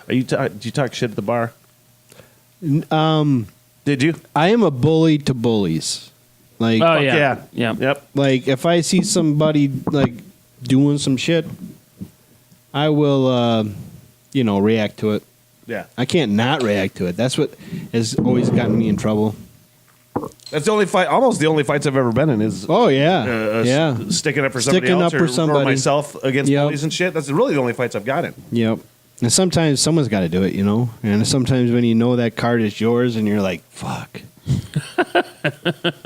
A: Do you talk shit at the bar?
C: Um,
A: Did you?
C: I am a bully to bullies. Like,
B: oh,
A: Fuck
B: yeah.
A: yeah. Yep.
C: like if I see somebody like doing some shit, I will, react to it.
A: Yeah.
C: I can't not react to it. That's what has always gotten me in trouble.
A: That's the only fight, almost the only fights I've ever been in is
C: Oh yeah,
A: sticking up for somebody
C: Sticking
A: else
C: up for
A: or
C: somebody.
A: myself against
C: Yep.
A: bullies and shit. That's really the only fights I've got in.
C: Yep. And sometimes someone's got to do it, you know. And sometimes when you know that card is yours, and you're like, "Fuck,"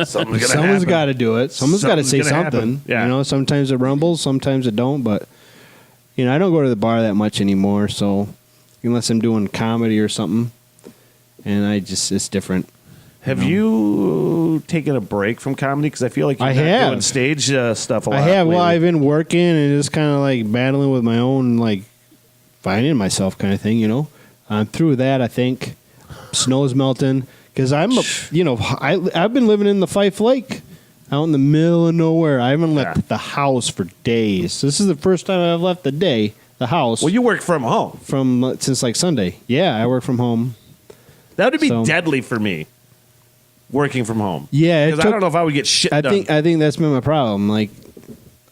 C: someone's got to do it. Someone's got to
A: Something's
C: say
A: gonna happen.
C: something.
A: Yeah.
C: You know, sometimes it rumbles, sometimes it don't. But I don't go to the bar that much anymore. So unless I'm doing comedy or something, and it's different.
A: Have you taken a break from comedy? Because I feel like you're
C: I
A: not
C: have.
A: doing stage stuff a lot.
C: I have. Well,
A: lately.
C: I've been working and just kind of like battling with my own, like finding myself kind of thing, you know. Through that, I think snow's melting because I've been living in the Fife Lake out in the middle of nowhere. I haven't left
A: Yeah.
C: the house for days. This is the first time I've left the house
A: Well, you work from home.
C: since like Sunday. Yeah, I work from home.
A: That would be
C: So-
A: deadly for me. Working from home.
C: Yeah, it
A: Because I
C: took-
A: don't know if I would get shit
C: I
A: done.
C: think that's been my problem. Like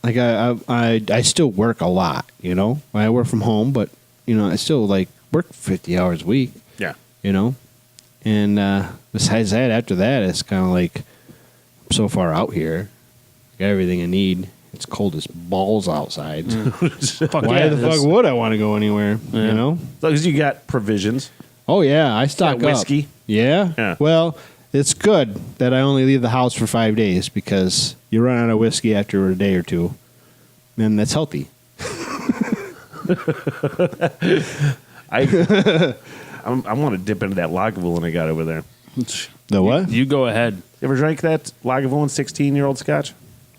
C: I still work a lot, you know. I work from home, but I still like work 50 hours a week,
A: Yeah.
C: And besides that, after that, it's kind of like I'm so far out here, got everything I need. It's cold as balls outside.
B: Fuck
C: Why
B: yeah,
C: the
B: this-
C: fuck would I want to go anywhere?
A: Because you got provisions.
C: Oh yeah, I stock
A: Got whiskey.
C: up. Yeah?
A: Yeah.
C: Well, it's good that I only leave the house for 5 days because you run out of whiskey after a day or two, and that's healthy.
A: I want to dip into that Lagavulin I got over there.
C: The what?
B: You go ahead.
A: You ever drank that Lagavulin 16-year-old scotch?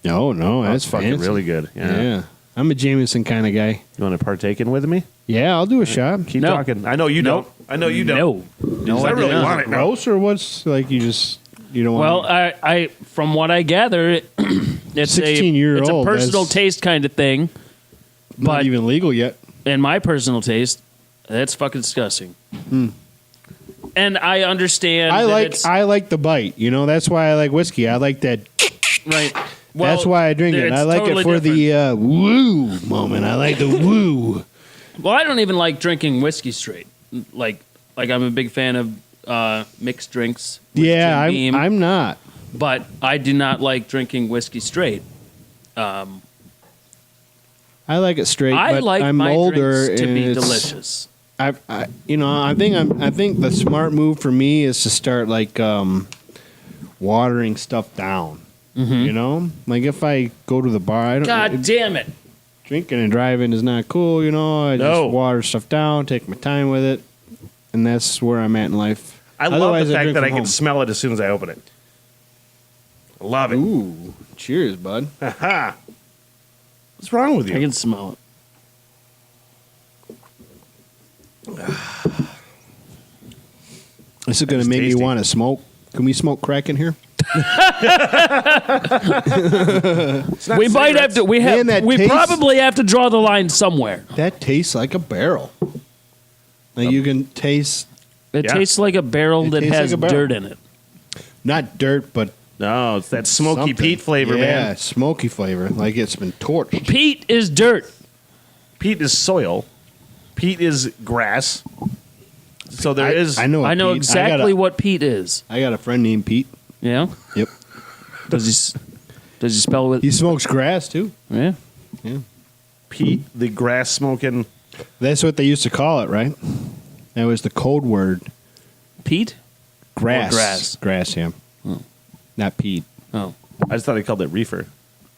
C: No, that's
A: fucking
C: fancy.
A: really good.
C: Yeah. I'm a Jameson kind of guy.
A: You want to partake in with me?
C: Yeah, I'll do a shot.
A: Keep
B: No.
A: talking. I know you don't. I know you don't.
B: No,
A: I
B: do
A: really
B: not.
A: want it now.
C: Gross or what's like you don't
B: Well,
C: want?
B: I from what I gather, it's
C: 16-year-old,
B: it's a personal
C: that's-
B: taste kind of thing.
C: Not
B: But
C: even legal yet.
B: in my personal taste, that's fucking disgusting. And I understand.
C: I like the bite. That's why I like whiskey. I like that.
B: right. Well,
C: That's why I drink it.
B: it's
C: I like
B: totally
C: it for
B: different.
C: the woo moment. I like the woo.
B: Well, I don't even like drinking whiskey straight. Like I'm a big fan of mixed drinks. with
C: Yeah,
B: Jim Beam,
C: I'm not.
B: but I do not like drinking whiskey straight.
C: I like it straight.
B: I
C: but
B: like
C: I'm
B: my
C: older
B: drinks to
C: and
B: be
C: it's-
B: delicious.
C: I think the smart move for me is to start like watering stuff down. Like if I go to the bar, I don't.
B: God damn it!
C: Drinking and driving is not cool. I
A: No.
C: just water stuff down, take my time with it, and that's where I'm at in life.
A: I love
C: Otherwise,
A: the fact
C: drink
A: that I
C: from
A: can
C: home.
A: smell it as soon as I open it. Love it.
C: Ooh, cheers, bud.
A: Ha! What's wrong with
B: I
A: you?
B: can smell it.
C: This is going to
A: That is
C: make me
A: tasty.
C: want to smoke. Can we smoke crack in here?
A: It's not
B: We might have
A: cigarettes.
B: to. We have.
C: Man, that
B: we
C: tastes-
B: probably have to draw the line somewhere.
C: That tastes like a barrel. Like you can taste
B: It
A: Yeah.
B: tastes like a barrel
C: It
B: that
C: tastes
B: has
C: like a barrel.
B: dirt in it.
C: not dirt, but
A: No, it's that smoky
C: something.
A: peat flavor,
C: yeah,
A: man.
C: smoky flavor, like it's been torched.
B: Peat is dirt.
A: Peat is soil. Peat is grass. So there is.
C: I know.
B: I know
C: Pete.
B: exactly what peat is.
C: I got a friend named Pete.
B: Yeah.
C: Yep.
B: Does he spell with?
C: He smokes grass too.
B: Yeah.
A: Peat, the grass smoking.
C: That's what they used to call it, right? That was the code word.
B: Peat.
C: Grass.
B: Or grass.
C: Grass. Yeah. Not Pete.
B: Oh.
A: I just thought they called it reeffer.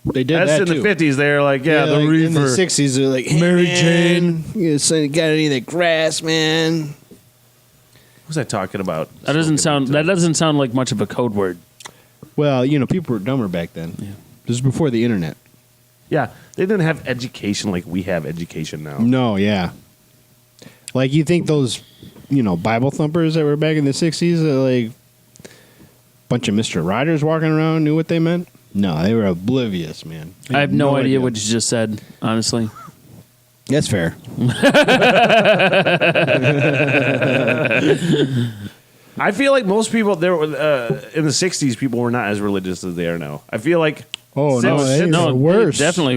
C: They did
A: That's
C: that
A: in
C: too.
A: the 50s. They're like, yeah, the
C: like
A: reefer.
C: in the 60s, they're like, hey,
A: Mary
C: man, you got any of that grass, man?
A: What was I talking about?
B: That doesn't
A: Smoking.
B: sound like much of a code word.
C: Well, people were dumber back then.
B: Yeah.
C: This is before the internet.
A: Yeah, they didn't have education like we have education now.
C: No, yeah. Like you think those, Bible thumpers that were back in the 60s, like bunch of Mr. Rogers walking around knew what they meant? No, they were oblivious, man. They
B: I have
C: had
B: no idea what you just said. Honestly.
C: That's fair.
A: I feel like most people there were in the 60s, people were not as religious as they are now. I feel like
C: Oh,
A: Since-
C: no, they
B: No,
C: were worse.
B: Definitely,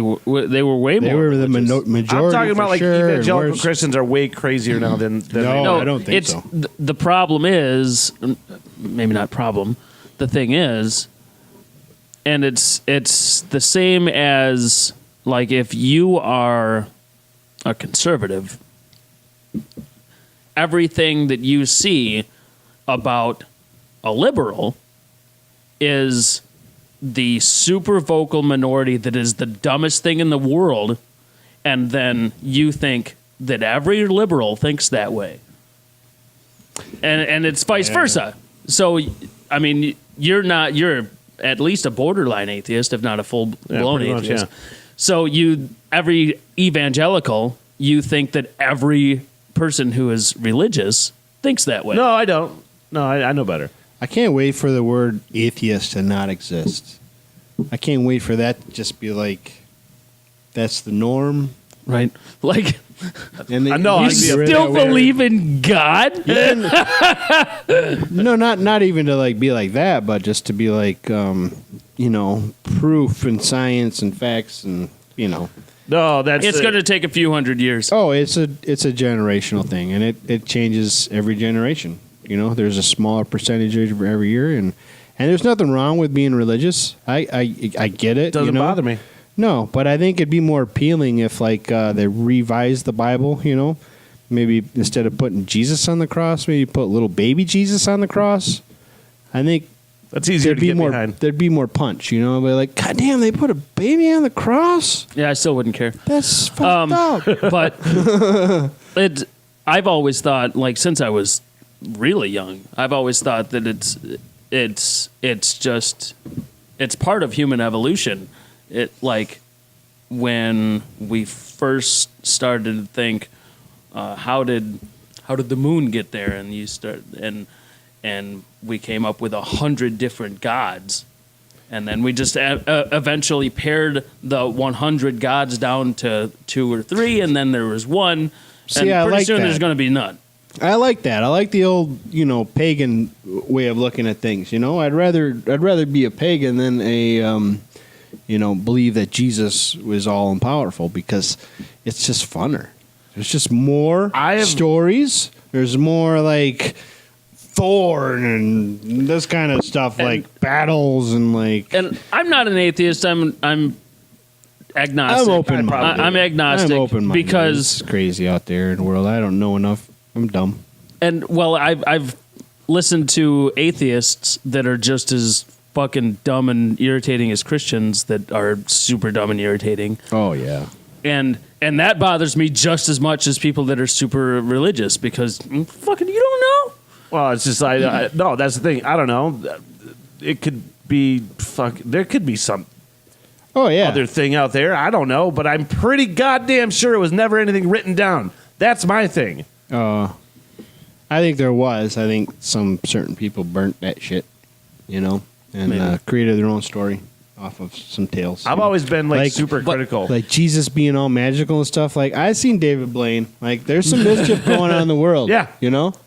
B: they were way
C: They
B: more.
C: were the
B: religious.
C: majority.
A: I'm talking
C: for
A: about like
C: sure, and
A: evangelical
C: worse.
A: Christians are way crazier now than
C: No.
B: No,
C: I don't think
B: it's,
C: so.
B: The problem is, maybe not problem. The thing is, and it's the same as like if you are a conservative, everything that you see about a liberal is the super vocal minority that is the dumbest thing in the world, and then you think that every liberal thinks that way. And it's vice versa. So, I mean, you're at least a borderline atheist, if not a full blown
A: pretty much,
B: atheist.
A: yeah.
B: So every evangelical, you think that every person who is religious thinks that way.
A: No, I don't. No, I know better.
C: I can't wait for the word atheist to not exist. I can't wait for that to just be like, that's the norm.
B: Right? Like,
C: And
A: I know,
B: you
A: I'd be a-
B: still believe in God?
C: No, not even to like be like that, but just to be like, proof and science and facts and
A: No, that's
B: It's going to take a few hundred years.
C: Oh, it's a generational thing, and it changes every generation. You know, there's a smaller percentage every year, and there's nothing wrong with being religious. I get it.
A: Doesn't bother me.
C: No, but I think it'd be more appealing if they revised the Bible. You know, maybe instead of putting Jesus on the cross, maybe put little baby Jesus on the cross. I think
A: that's easier to get behind.
C: There'd be more punch. You know, but like, God damn, they put a baby on the cross.
B: Yeah, I still wouldn't care.
C: That's fucked up.
B: But I've always thought, like, since I was really young, I've always thought that it's part of human evolution. It, like, when we first started to think, how did the moon get there? And you start and we came up with 100 different gods, and then we just eventually pared the 100 gods down to 2 or 3, and then there was one.
C: See,
B: and
C: I
B: pretty
C: like
B: soon
C: that.
B: there's going to be none.
C: I like that. I like the old, pagan way of looking at things. You know, I'd rather be a pagan than a, believe that Jesus was all powerful, because it's just funner. There's just more stories. There's more like Thor and this kind of stuff, like battles and like.
B: And I'm not an atheist. I'm agnostic.
C: I'm open.
B: I'm agnostic.
C: I'm open
B: because
C: it's crazy out there in the world. I don't know enough. I'm dumb.
B: And well, I've listened to atheists that are just as fucking dumb and irritating as Christians that are super dumb and irritating.
C: Oh yeah.
B: And that bothers me just as much as people that are super religious, because fucking you don't know.
A: Well, it's just no. That's the thing. I don't know. It could be there could be some other thing out there. I don't know, but I'm pretty goddamn sure it was never anything written down. That's my thing.
C: I think there was. I think some certain people burnt that shit, and created their own story off of some tales.
A: I've always been super critical.
C: Like Jesus being all magical and stuff. Like, I seen David Blaine. Like, there's some mischief going on in the world.
A: Yeah.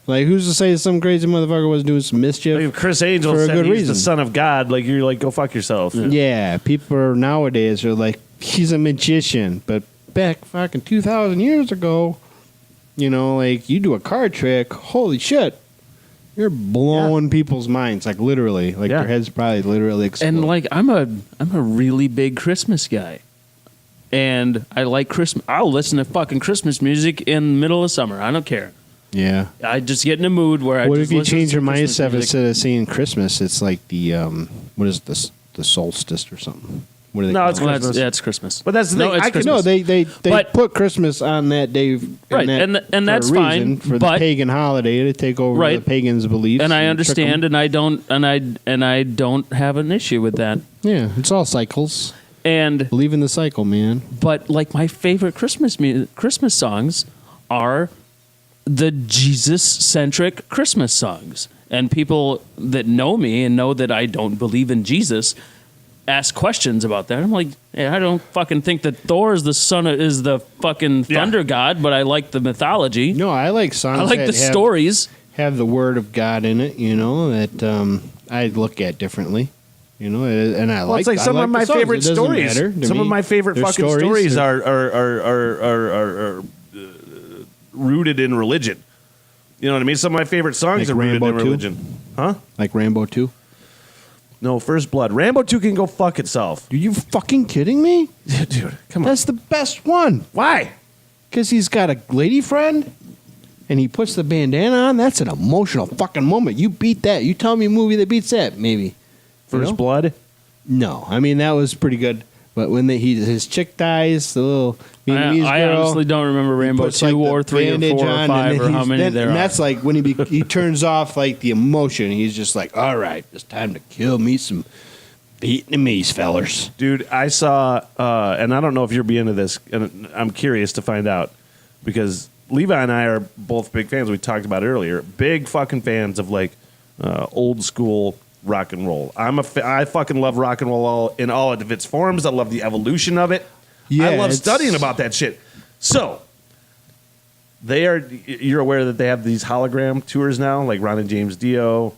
C: Like, who's to say some crazy motherfucker was doing some mischief?
A: Like if Chris Angel
C: for a
A: said
C: good
A: he's
C: reason.
A: the son of God, like you're like, go fuck yourself.
C: Yeah, people nowadays are like, he's a magician. But back fucking 2,000 years ago, like, you do a card trick, holy shit. You're blowing people's minds, like literally. Like their heads probably literally explode.
B: And like I'm a really big Christmas guy. And I like Christmas. I'll listen to fucking Christmas music in the middle of summer. I don't care.
C: Yeah.
B: I just get in a mood where
C: What
B: just
C: if you
B: listen
C: change
B: to
C: your
B: Christmas
C: mindset
B: music.
C: instead of saying Christmas, it's like the what is this? The solstice or something? What do they
A: No,
C: call
A: it's
C: it?
B: Well,
A: Christmas.
B: it's Christmas.
A: But that's the
B: No,
A: thing.
B: it's
A: I can
B: Christmas.
C: No, they
B: But-
C: put Christmas on that day,
B: Right, and that's
C: for a
B: fine,
C: reason, for
B: but-
C: the pagan holiday to take over
B: Right.
C: the pagans' beliefs.
B: And I
C: trick 'em.
B: understand, and I don't have an issue with that.
C: Yeah, it's all cycles.
B: And
C: Believe in the cycle, man.
B: but like my favorite Christmas songs are the Jesus-centric Christmas songs. And people that know me and know that I don't believe in Jesus ask questions about that. I'm like, hey, I don't fucking think that Thor is the fucking thunder god, but I like the mythology.
C: No, I like songs.
B: I like
C: that
B: the stories.
C: have the word of God in it. That I look at differently. And I
A: Well,
C: like.
A: it's like
C: I
A: some
C: like
A: of
C: the
A: my
C: songs.
A: favorite
C: It doesn't
A: stories.
C: matter to
A: Some of
C: me.
A: my favorite
C: Their
A: fucking stories are rooted in religion. You know what I mean? Some of my favorite songs
C: Like
A: are rooted
C: Rambo
A: in
C: 2?
A: religion. Huh?
C: Like Rambo 2.
A: No, First Blood. Rambo 2 can go fuck itself.
C: Are you fucking kidding me?
A: Dude, come on.
C: That's the best one.
A: Why?
C: Because he's got a lady friend, and he puts the bandana on. That's an emotional fucking moment. You beat that. You tell me a movie that beats that, maybe.
A: First Blood?
C: No, I mean that was pretty good. But when his chick dies, the little Vietnamese
B: I
C: girl,
B: honestly don't remember
C: he
B: Rambo
C: puts,
B: 2
C: like, the
B: or 3 or
C: bandage
B: 4 or
C: on,
B: 5
C: and
B: or how many there
C: and
B: are.
C: that's like when he turns off like the emotion. He's just like, all right, it's time to kill me some Vietnamese fellers.
A: Dude, I saw, and I don't know if you're into this, and I'm curious to find out, because Levi and I are both big fans. We talked about it earlier. Big fucking fans of like old school rock and roll. I fucking love rock and roll in all of its forms. I love the evolution of it.
C: Yeah,
A: I love
C: it's-
A: studying about that shit. So you're aware that they have these hologram tours now, like Ron and James Dio,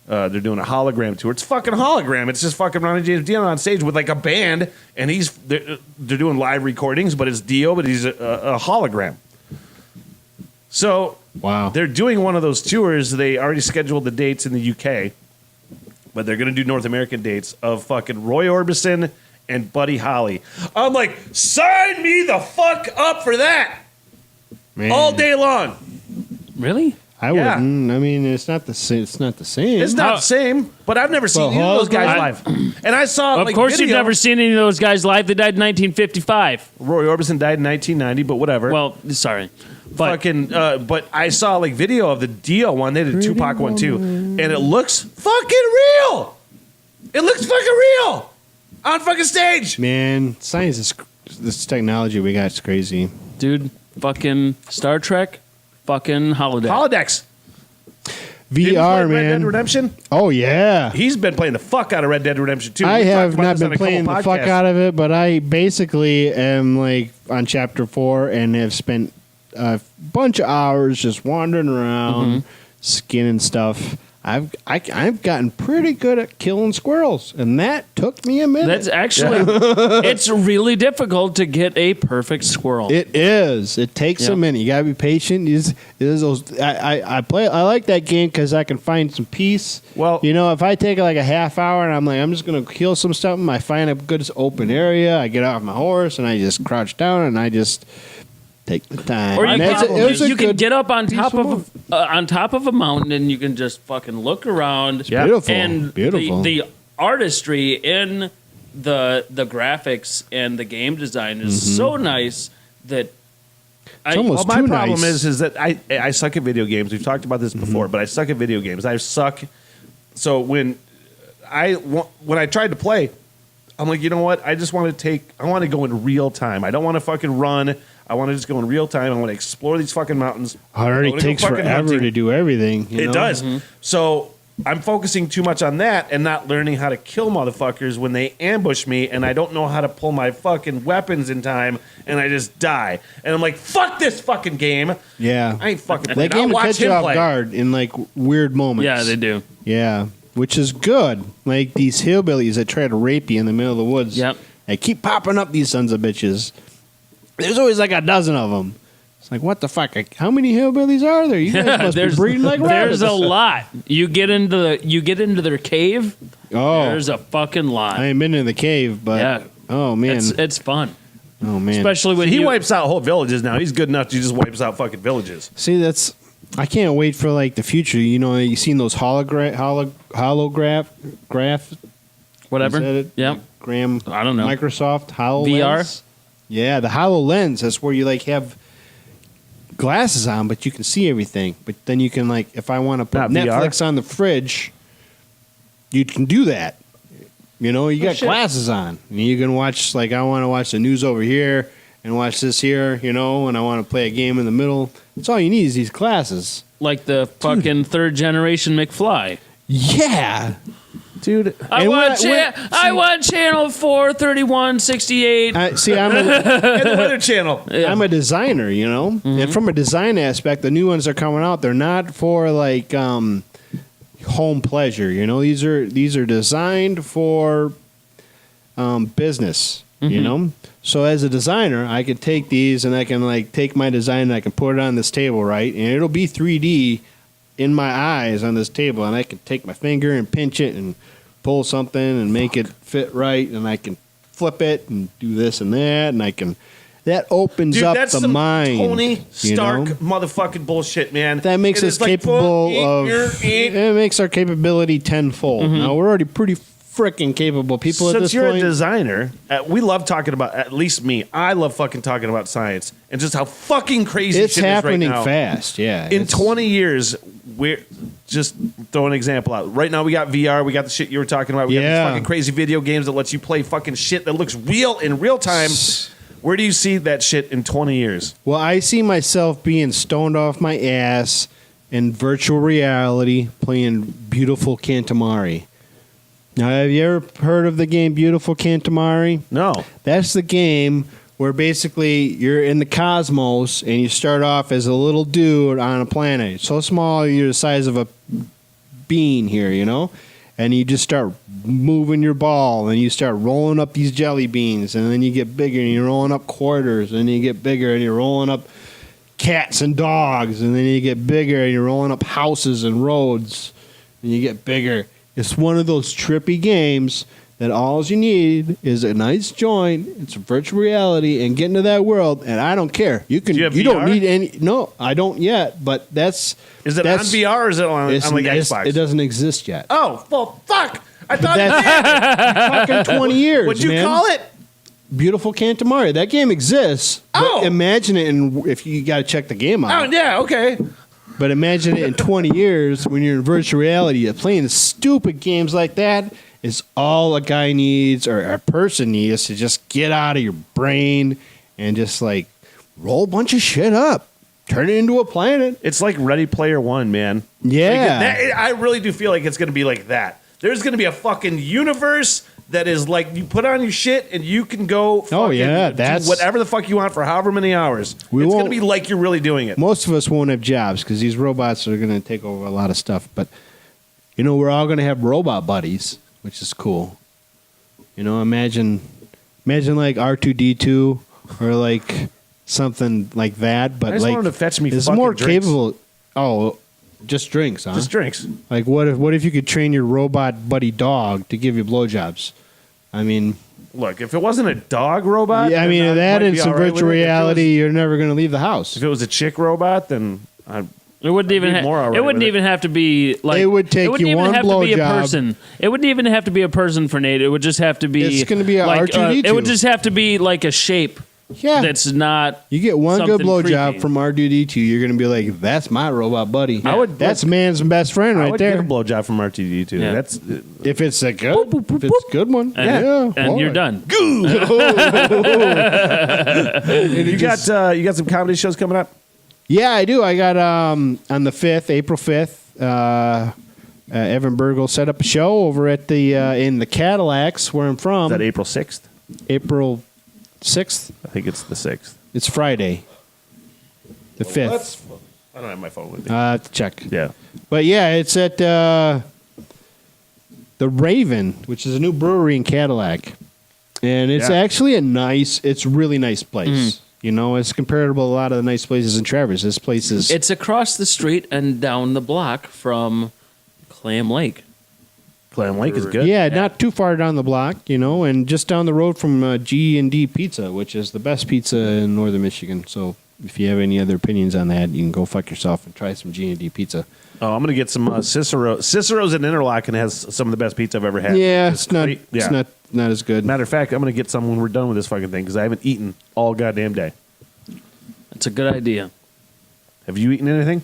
A: They're doing a hologram tour. It's fucking hologram. It's just fucking Ronnie James Dio on stage with like a band, and they're doing live recordings, but it's Dio, but he's a hologram. So
C: Wow.
A: they're doing one of those tours. They already scheduled the dates in the UK, but they're going to do North American dates of fucking Roy Orbison and Buddy Holly. I'm like, sign me the fuck up for that
C: Man.
A: all day long.
B: Really?
C: I
A: Yeah.
C: wouldn't. I mean, it's not the same. It's not the same.
A: It's not the same, but I've never seen
C: Well,
A: either of those guys
B: I-
A: live. And I saw
B: Of
A: like
B: course,
A: video.
B: you've never seen any of those guys live. They died in 1955.
A: Roy Orbison died in 1990, but whatever.
B: Well, sorry, but
A: But I saw like video of the Dio one. They did a Tupac one too, and it looks fucking real. It looks fucking real on fucking stage.
C: Man, science is this technology we got is crazy.
B: dude, fucking Star Trek, fucking holodeck.
A: Holodecks. Didn't you play
C: VR,
A: Red Dead
C: man.
A: Redemption.
C: Oh yeah.
A: He's been playing the fuck out of Red Dead Redemption too.
C: I
A: We talked
C: have
A: about
C: not
A: this on
C: been
A: a couple
C: playing the fuck
A: podcasts.
C: out of it, but I basically am like on chapter 4 and have spent a bunch of hours just wandering around, skinning stuff. I've gotten pretty good at killing squirrels, and that took me a minute.
B: That's actually, it's really difficult to get a perfect squirrel.
C: It is. It takes
B: Yeah.
C: a minute. You gotta be patient. I like that game because I can find some peace.
A: Well-
C: you know, if I take like a half hour and I'm like, I'm just gonna kill some stuff, I find a good open area. I get off my horse and I just crouch down and I just take the time.
B: Or you
C: And
B: can,
C: it was a
B: you can
C: good-
B: get up on top
C: peaceful
B: of a mountain and you can just fucking look around.
A: Yeah.
C: beautiful.
B: And
C: Beautiful.
B: The artistry in the graphics and the game design is so nice that
C: It's almost
A: Well, my
C: too
A: problem
C: nice.
A: is that I suck at video games. We've talked about this before, but I suck at video games. I suck. So when I tried to play, I'm like, you know what? I just want to I want to go in real time. I don't want to fucking run. I want to just go in real time. I want to explore these fucking mountains.
C: It already
A: I wanna go
C: takes
A: fucking
C: forever
A: hunting.
C: to do everything. you
A: It
C: know?
A: does. So I'm focusing too much on that and not learning how to kill motherfuckers when they ambush me, and I don't know how to pull my fucking weapons in time, and I just die. And I'm like, fuck this fucking game.
C: Yeah.
A: I ain't fucking
C: That
A: playing.
C: game
A: I'll
C: will
A: watch
C: catch you
A: him
C: off
A: play.
C: guard in like weird moments.
B: yeah, they do.
C: Yeah, which is good. Like these hillbillies that try to rape you in the middle of the woods.
B: Yep.
C: They keep popping up, these sons of bitches. There's always like a dozen of them. It's like, what the fuck? Like, how many hillbillies are there? You guys must be breeding like rabbits.
B: there's a lot. You get into their cave.
C: Oh,
B: There's a fucking lot.
C: I ain't been in the cave, but
B: Yeah.
C: oh man,
B: It's fun,
C: oh man.
B: especially when
A: He
B: you
A: wipes out whole villages now. He's good enough to just wipes out fucking villages.
C: See, I can't wait for like the future. You know, you seen those holograph
B: whatever.
C: Is that it?
B: Yep.
C: Graham.
B: I don't know.
C: Microsoft HoloLens.
B: VR?
C: Yeah, the HoloLens. That's where you like have glasses on, but you can see everything. But then you can like, if I want to put
A: Not VR?
C: Netflix on the fridge, you can do that. You know, you got
A: shit.
C: glasses on, and you can watch like I want to watch the news over here and watch this here. You know, and I want to play a game in the middle. That's all you need is these glasses.
B: Like the fucking third generation McFly.
C: Yeah.
A: Dude,
B: I
C: And
B: want,
C: when-
B: I want channel 43168.
C: See, I'm a,
A: and the Weather Channel.
C: I'm a designer, you know, and from a design aspect, the new ones are coming out. They're not for like home pleasure, you know. These are designed for business, you know. So as a designer, I can take these and I can like take my design and I can put it on this table, right, and it'll be 3D in my eyes on this table, and I can take my finger and pinch it and pull something and make it fit right, and I can flip it and do this and that, and I can. That opens
A: Dude,
C: up
A: that's
C: the
A: some
C: mind.
A: Tony
C: you
A: Stark
C: know?
A: motherfucking bullshit, man.
C: That makes
A: It
C: us
A: is like,
C: capable of. It makes our capability tenfold. Now we're already pretty freaking capable people at
A: Since
C: this
A: you're
C: point.
A: a designer, we love talking about, at least me, I love fucking talking about science and just how fucking crazy
C: it's
A: shit
C: happening
A: is right now.
C: fast. Yeah.
A: In
C: It's-
A: 20 years, we're just throw an example out. Right now, we got VR. We got the shit you were talking about. We got
C: Yeah.
A: these fucking crazy video games that lets you play fucking shit that looks real in real time. Where do you see that shit in 20 years?
C: Well, I see myself being stoned off my ass in virtual reality playing Beautiful Cantamari. Now, have you ever heard of the game Beautiful Cantamari?
A: No.
C: That's the game where basically you're in the cosmos and you start off as a little dude on a planet. So small, you're the size of a bean here, you know? And you just start moving your ball, and you start rolling up these jelly beans, and then you get bigger, and you're rolling up quarters, and you get bigger, and you're rolling up cats and dogs, and then you get bigger, and you're rolling up houses and roads, and you get bigger. It's one of those trippy games that all you need is a nice joint. It's virtual reality, and get into that world. And I don't care. You can.
A: Do you have
C: You don't
A: VR?
C: need any. No, I don't yet. But that's.
A: Is it on VR or is it on like Xbox?
C: It doesn't exist yet.
A: Oh, well, fuck. I thought it
C: That's
A: did.
C: fucking 20 years.
A: What'd you
C: man.
A: call it?
C: Beautiful Cantamari. That game exists.
A: Oh.
C: But imagine it, and if you got to check the game out.
A: Oh, yeah, okay.
C: But imagine it in 20 years when you're in virtual reality, playing stupid games like that is all a guy needs or a person needs to just get out of your brain and just like roll a bunch of shit up, turn it into a planet.
A: It's like Ready Player One, man.
C: Yeah.
A: I really do feel like it's going to be like that. There's going to be a fucking universe that is like you put on your shit and you can go fucking do whatever the fuck you want for however many hours. It's going to be like you're really doing it.
C: Most of us won't have jobs because these robots are going to take over a lot of stuff. But, you know, we're all going to have robot buddies, which is cool. You know, imagine like R2-D2 or like something like that. But
A: I just
C: like,
A: wanted to fetch me
C: it's
A: fucking
C: more
A: drinks.
C: capable. Oh, just drinks, huh?
A: Just drinks.
C: Like, what if you could train your robot buddy dog to give you blowjobs? I mean,
A: Look, if it wasn't a dog robot,
C: yeah, I mean,
A: then
C: that
A: might
C: in
A: be
C: some
A: all right with
C: virtual
A: it.
C: reality, you're never going to leave the house.
A: If it was a chick robot, then I'd
B: It wouldn't even.
A: be more alright
B: It wouldn't
A: with it.
B: even have to be like.
C: It would take
B: it wouldn't
C: you
B: even
C: one
B: have to be a
C: blowjob.
B: person. It wouldn't even have to be a person for Nate. It would just have to be.
C: It's gonna be a
B: like,
C: R2-D2.
B: It would just have to be like a shape.
C: Yeah.
B: That's not.
C: You get one good
B: something
C: blowjob
B: creepy.
C: from R2-D2, you're going to be like, that's my robot buddy. That's man's best friend
A: I
C: right
A: would
C: there.
A: get a blowjob from RTD2.
B: Yeah.
A: That's
C: If it's a good, if it's a good one,
B: And you're done.
A: you got some comedy shows coming up.
C: Yeah, I do. I got on the 5th, April 5th, Evan Bergel set up a show over at the in the Cadillacs where I'm from.
A: Is that April 6th?
C: April 6th.
A: I think it's the 6th.
C: It's Friday. The 5th.
A: I don't have my phone with me.
C: I have to check.
A: Yeah.
C: But yeah, it's at the Raven, which is a new brewery in Cadillac. And it's
A: Yeah.
C: actually it's a really nice place. You know, it's comparable to a lot of the nice places in Traverse. This place is...
B: It's across the street and down the block from Clam Lake.
A: Clam Lake is good.
C: Yeah, not too far down the block, you know, and just down the road from G&D Pizza, which is the best pizza in northern Michigan. So if you have any other opinions on that, you can go fuck yourself and try some G&D Pizza.
A: Oh, I'm going to get some Cicero. Cicero's in Interlochen has some of the best pizza I've ever had.
C: Yeah, it's not as good.
A: Matter of fact, I'm going to get some when we're done with this fucking thing because I haven't eaten all goddamn day.
B: That's a good idea.
A: Have you eaten anything?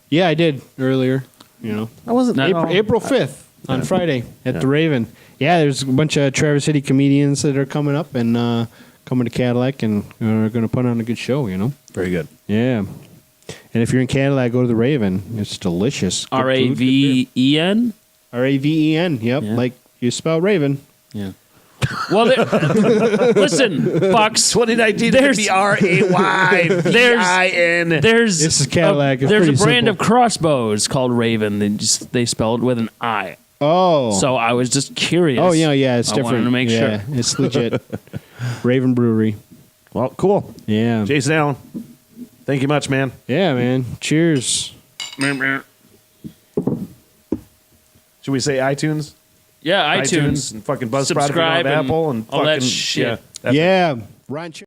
C: Yeah, I did earlier, you know.
A: I wasn't.
C: April 5th on Friday at the Raven. Yeah, there's a bunch of Traverse City comedians that are coming up and coming to Cadillac and are going to put on a good show, you know.
A: Very good.
C: Yeah. And if you're in Cadillac, go to the Raven. It's delicious. Good food, good beer.
B: Raven.
C: Raven. Yep,
B: Yeah.
C: like you spell Raven.
B: Yeah. Well, listen, fucks.
A: 2019
B: There's-
A: BRAYVIN.
B: There's
C: This is Cadillac. It's
B: there's a
C: pretty
B: brand
C: simple.
B: of crossbows called Raven. They spell it with an I.
C: Oh.
B: So I was just curious.
C: Oh, yeah, it's
B: I
C: different.
B: wanted to make
C: yeah,
B: sure.
C: It's legit. Raven Brewery.
A: Well, cool.
C: Yeah.
A: Jason Allen, thank you much, man.
C: Yeah, man. Cheers.
A: Should we say iTunes?
B: Yeah, iTunes.
A: and fucking Buzzsprout
B: Subscribe
A: and
B: and
A: Apple and
B: all that
A: fucking
B: shit.
A: Yeah.
C: Yeah. Ron